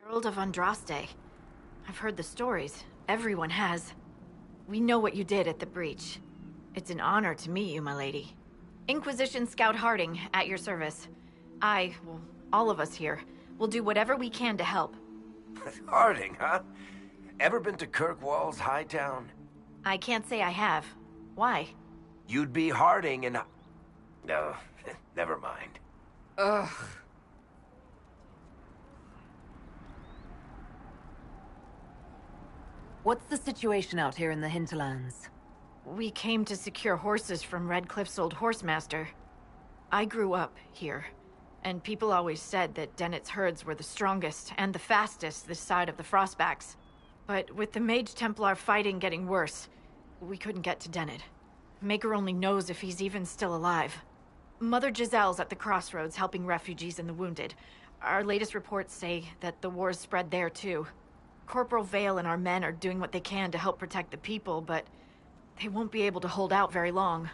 Herald of Andraste. I've heard the stories. Everyone has. We know what you did at the breach. It's an honor to meet you, my lady. Inquisition Scout Harding, at your service. Well, all of us here, will do whatever we can to help. Harding, huh? Ever been to Kirkwall's Hightown? I can't say I have. Why? You'd be Harding and... No, never mind. Ugh. What's the situation out here in the hinterlands? We came to secure horses from Redcliffe's old horsemaster. I grew up here, and people always said that Dennett's herds were the strongest and the fastest this side of the Frostbacks. But with the Mage Templar fighting getting worse, we couldn't get to Dennett. Maker only knows if he's even still alive. Mother Giselle's at the crossroads helping refugees and the wounded. Our latest reports say that the war's spread there too. Corporal Vale and our men are doing what they can to help protect the people, but they won't be able to hold out very long.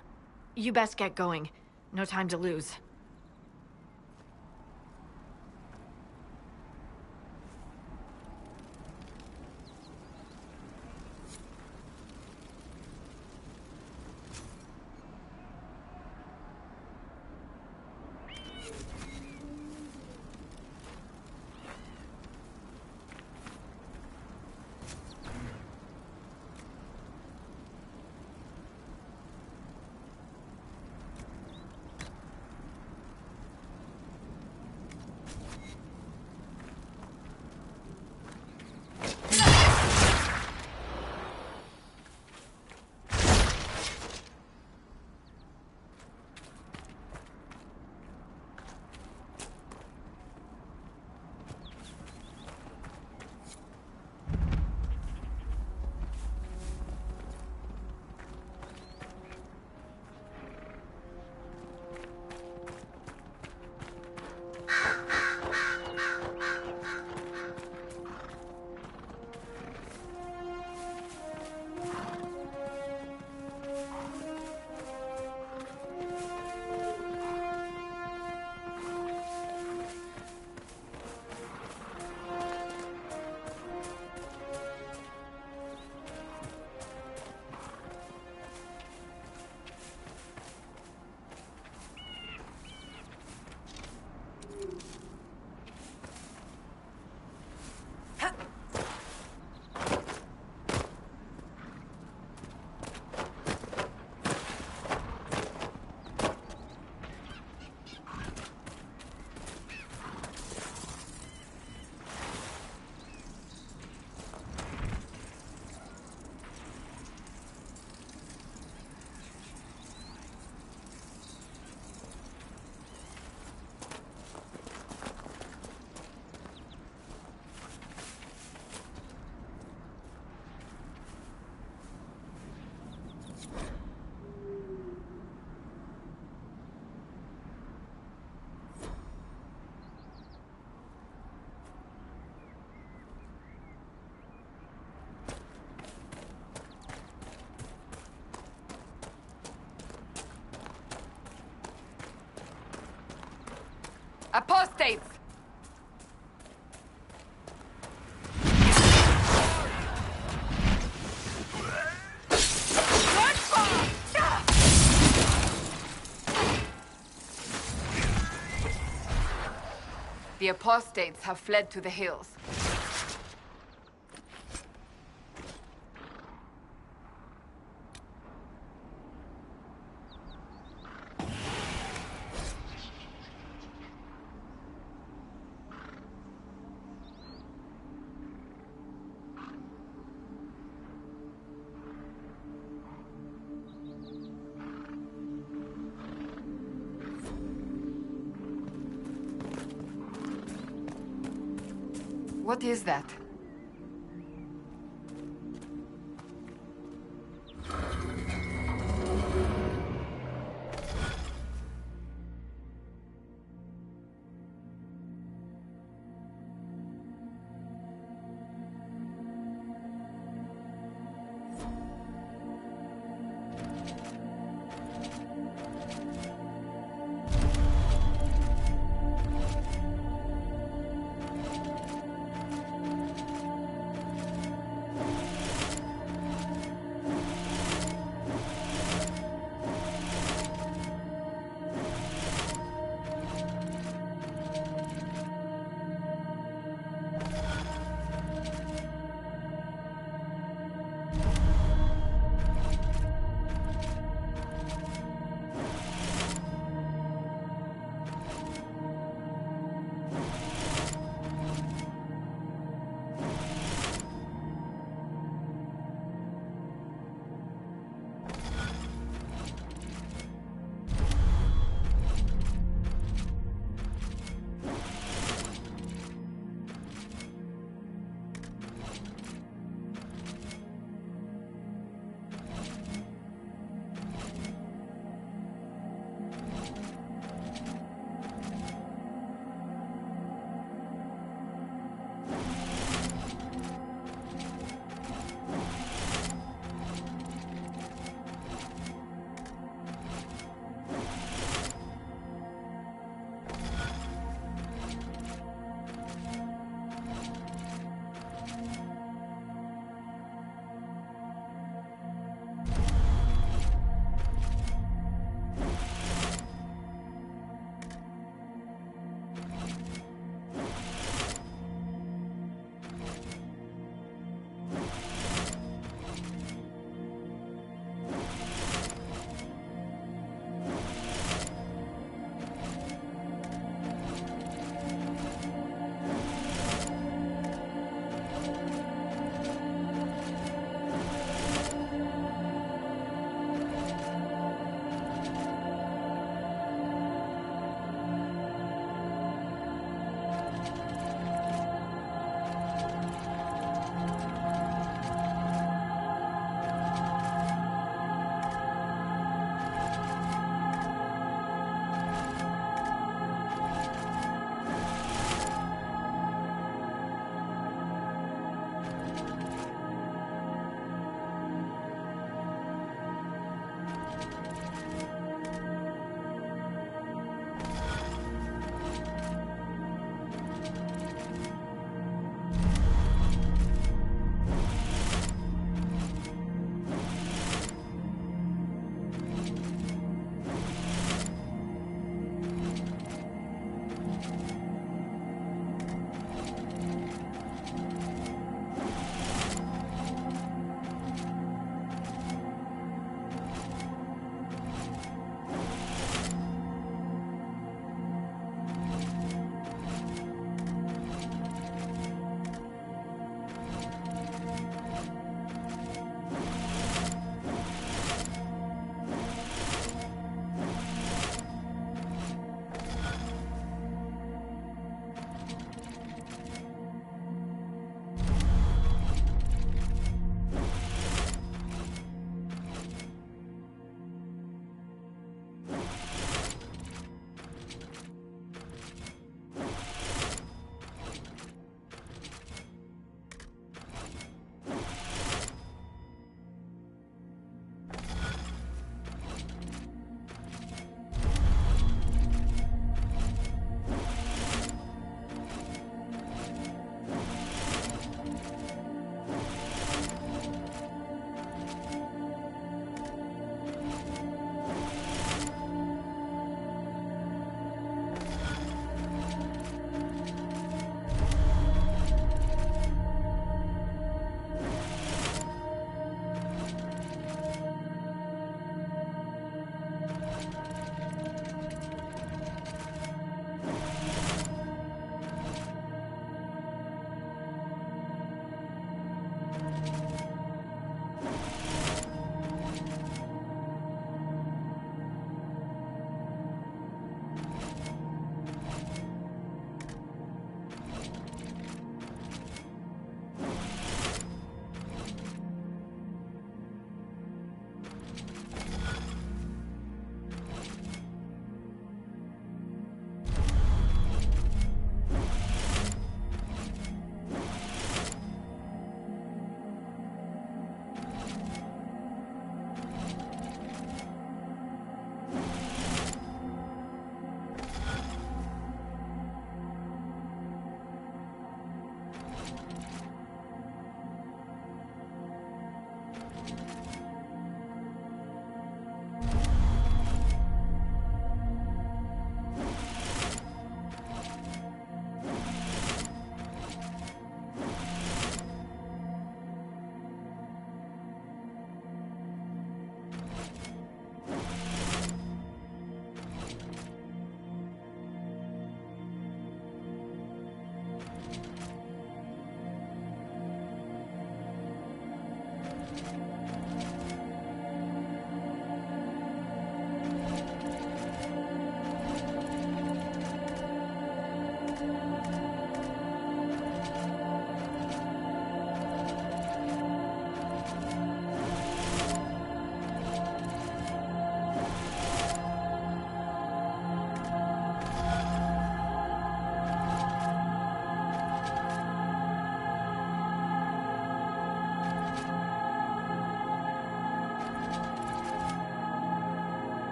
You best get going. No time to lose. Apostates! The apostates have fled to the hills. What is that?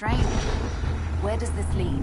strange. Where does this lead?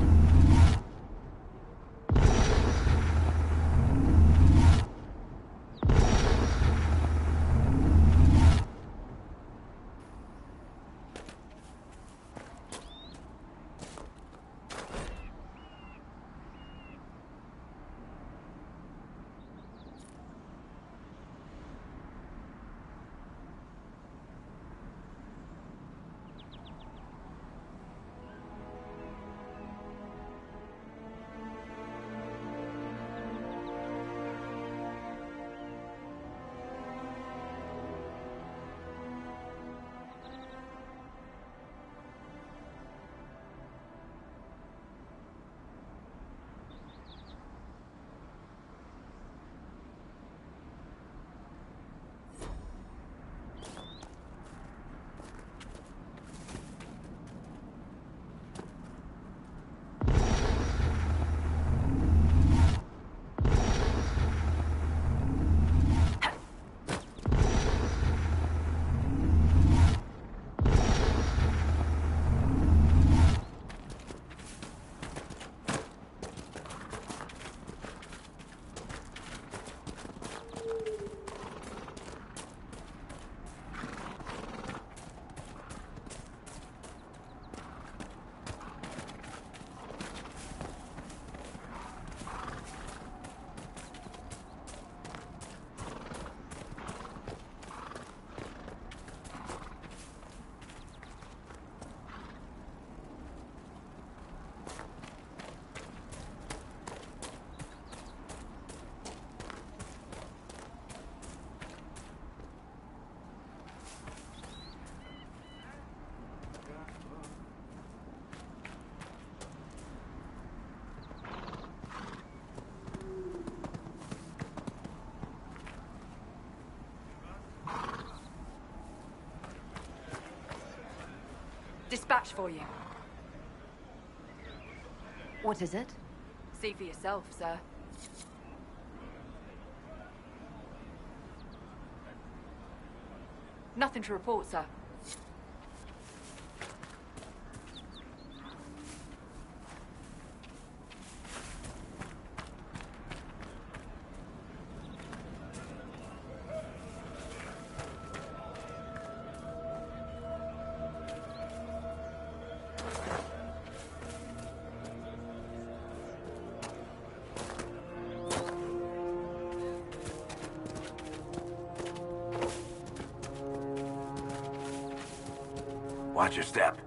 Dispatch for you. What is it? See for yourself, sir. Nothing to report, sir. Watch your step.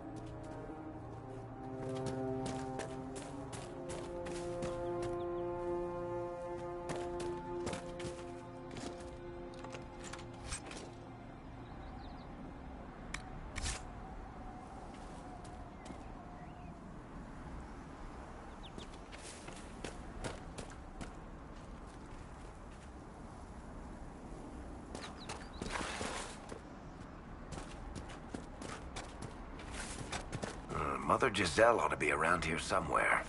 Mother Giselle ought to be around here somewhere.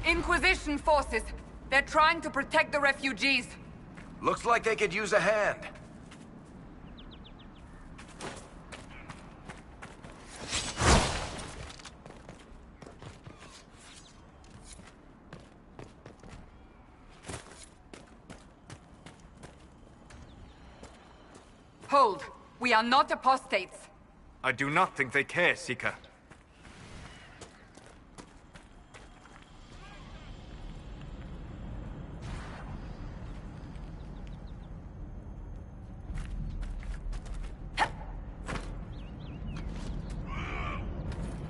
Inquisition forces. They're trying to protect the refugees. Looks like they could use a hand. Hold. We are not apostates. I do not think they care, Seeker.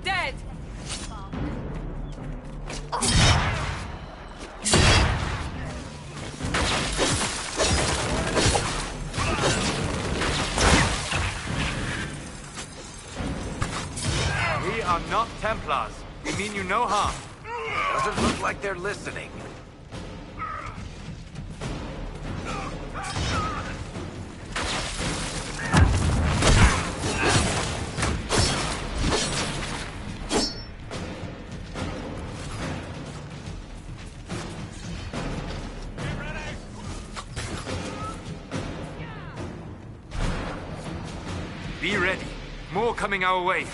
Dead! Templars. We mean you no harm. Doesn't look like they're listening. Be ready. More coming our way.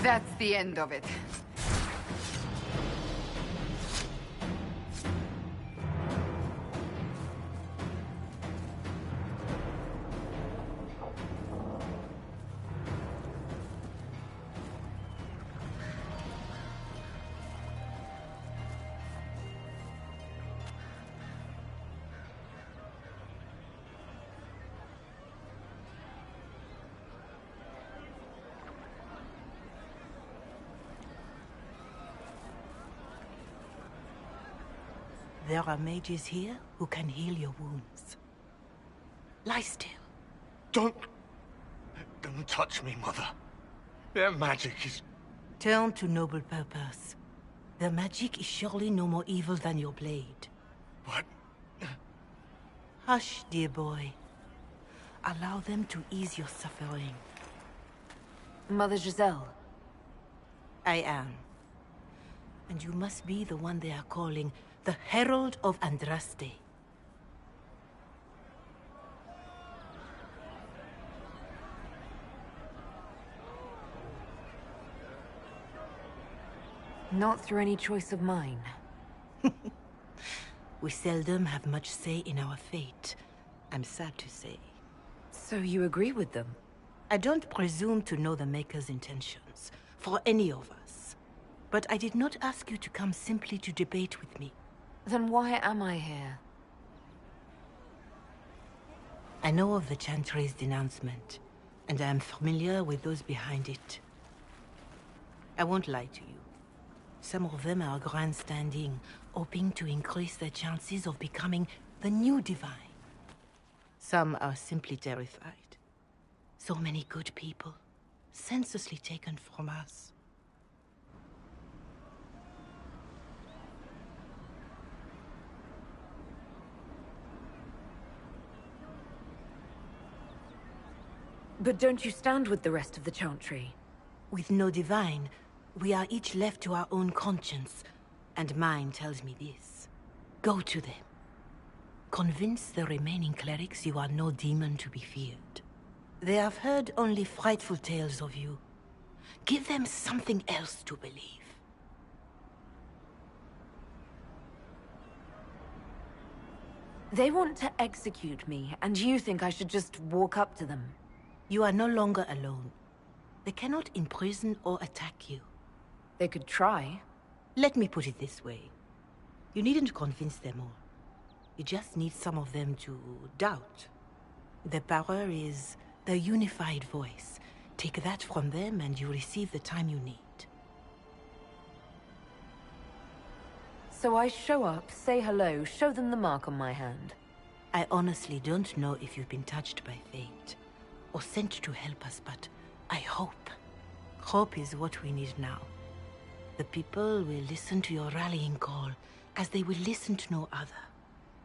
That's the end of it. There are mages here who can heal your wounds. Lie still. Don't touch me, Mother. Their magic is... Turn to noble purpose. Their magic is surely no more evil than your blade. What? Hush, dear boy. Allow them to ease your suffering. Mother Giselle. I am. And you must be the one they are calling the Herald of Andraste. Not through any choice of mine. We seldom have much say in our fate, I'm sad to say. So you agree with them? I don't presume to know the Maker's intentions, for any of us. But I did not ask you to come simply to debate with me. Then why am I here? I know of the Chantry's denouncement, and I am familiar with those behind it. I won't lie to you. Some of them are grandstanding, hoping to increase their chances of becoming the new divine. Some are simply terrified. So many good people, senselessly taken from us. But don't you stand with the rest of the Chantry? With no divine, we are each left to our own conscience, and mine tells me this. Go to them. Convince the remaining clerics you are no demon to be feared. They have heard only frightful tales of you. Give them something else to believe. They want to execute me, and you think I should just walk up to them? You are no longer alone. They cannot imprison or attack you. They could try. Let me put it this way. You needn't convince them all. You just need some of them to doubt. Their power is their unified voice. Take that from them and you receive the time you need. So I show up, say hello, show them the mark on my hand. I honestly don't know if you've been touched by fate, or sent to help us, but I hope. Hope is what we need now. The people will listen to your rallying call, as they will listen to no other.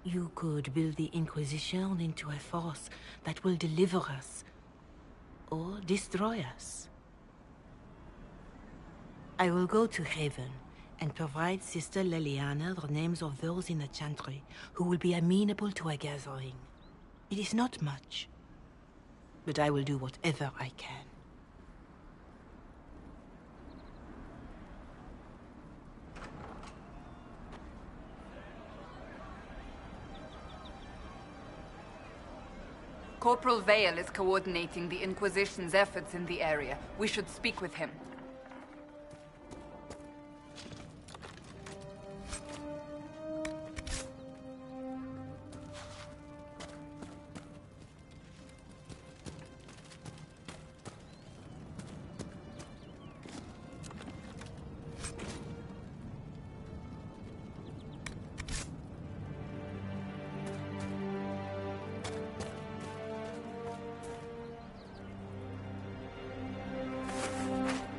You could build the Inquisition into a force that will deliver us, or destroy us. I will go to Haven and provide Sister Leliana the names of those in the Chantry who will be amenable to a gathering. It is not much, but I will do whatever I can. Corporal Vale is coordinating the Inquisition's efforts in the area. We should speak with him.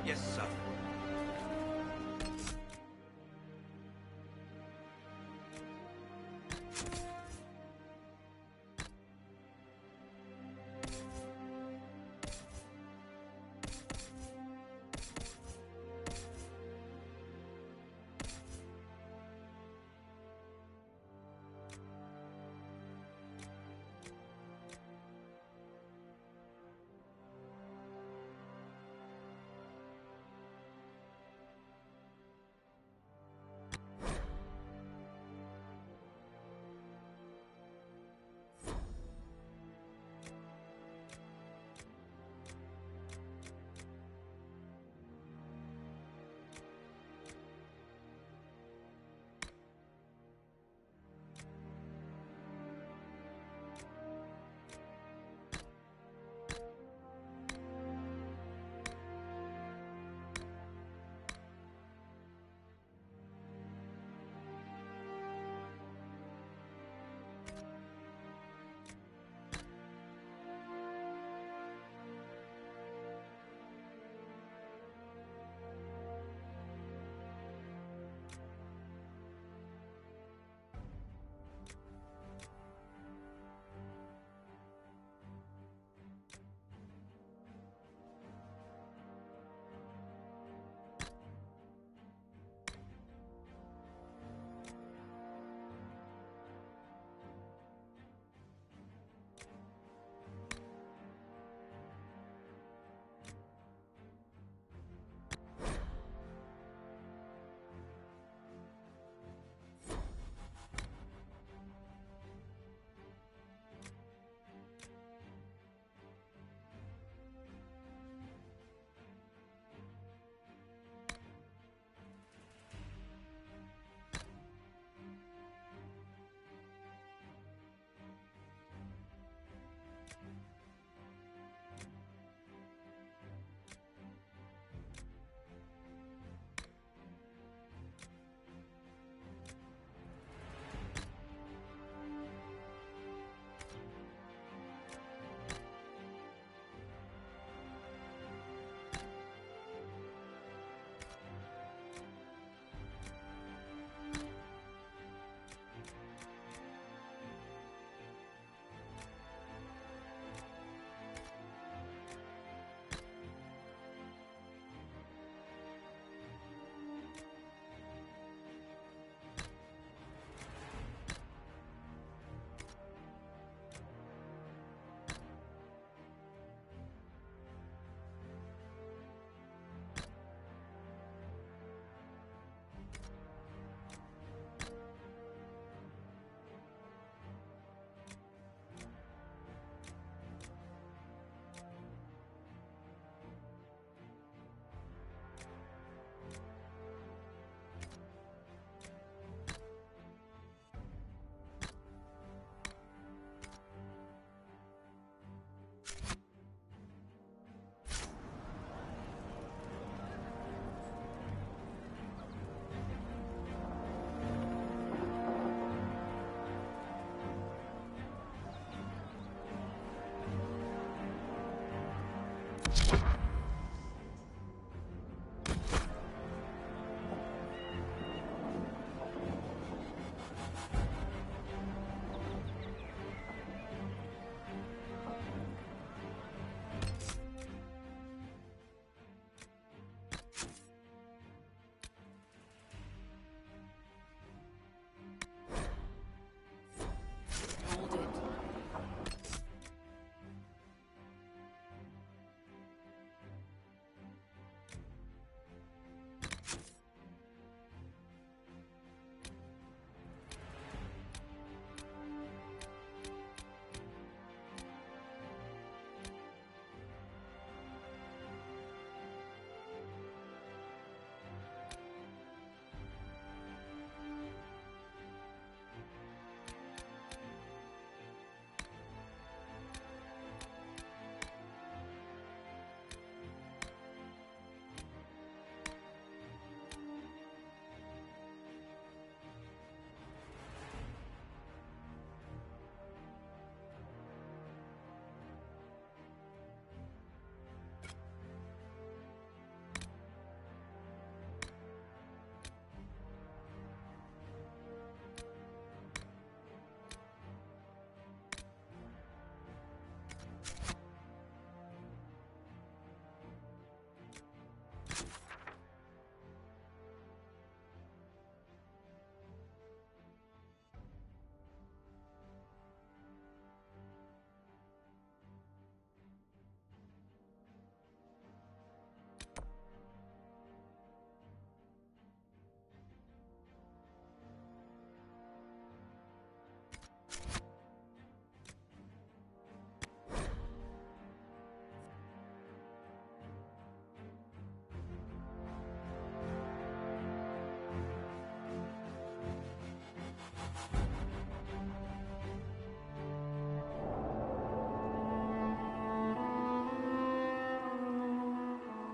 Yes, sir.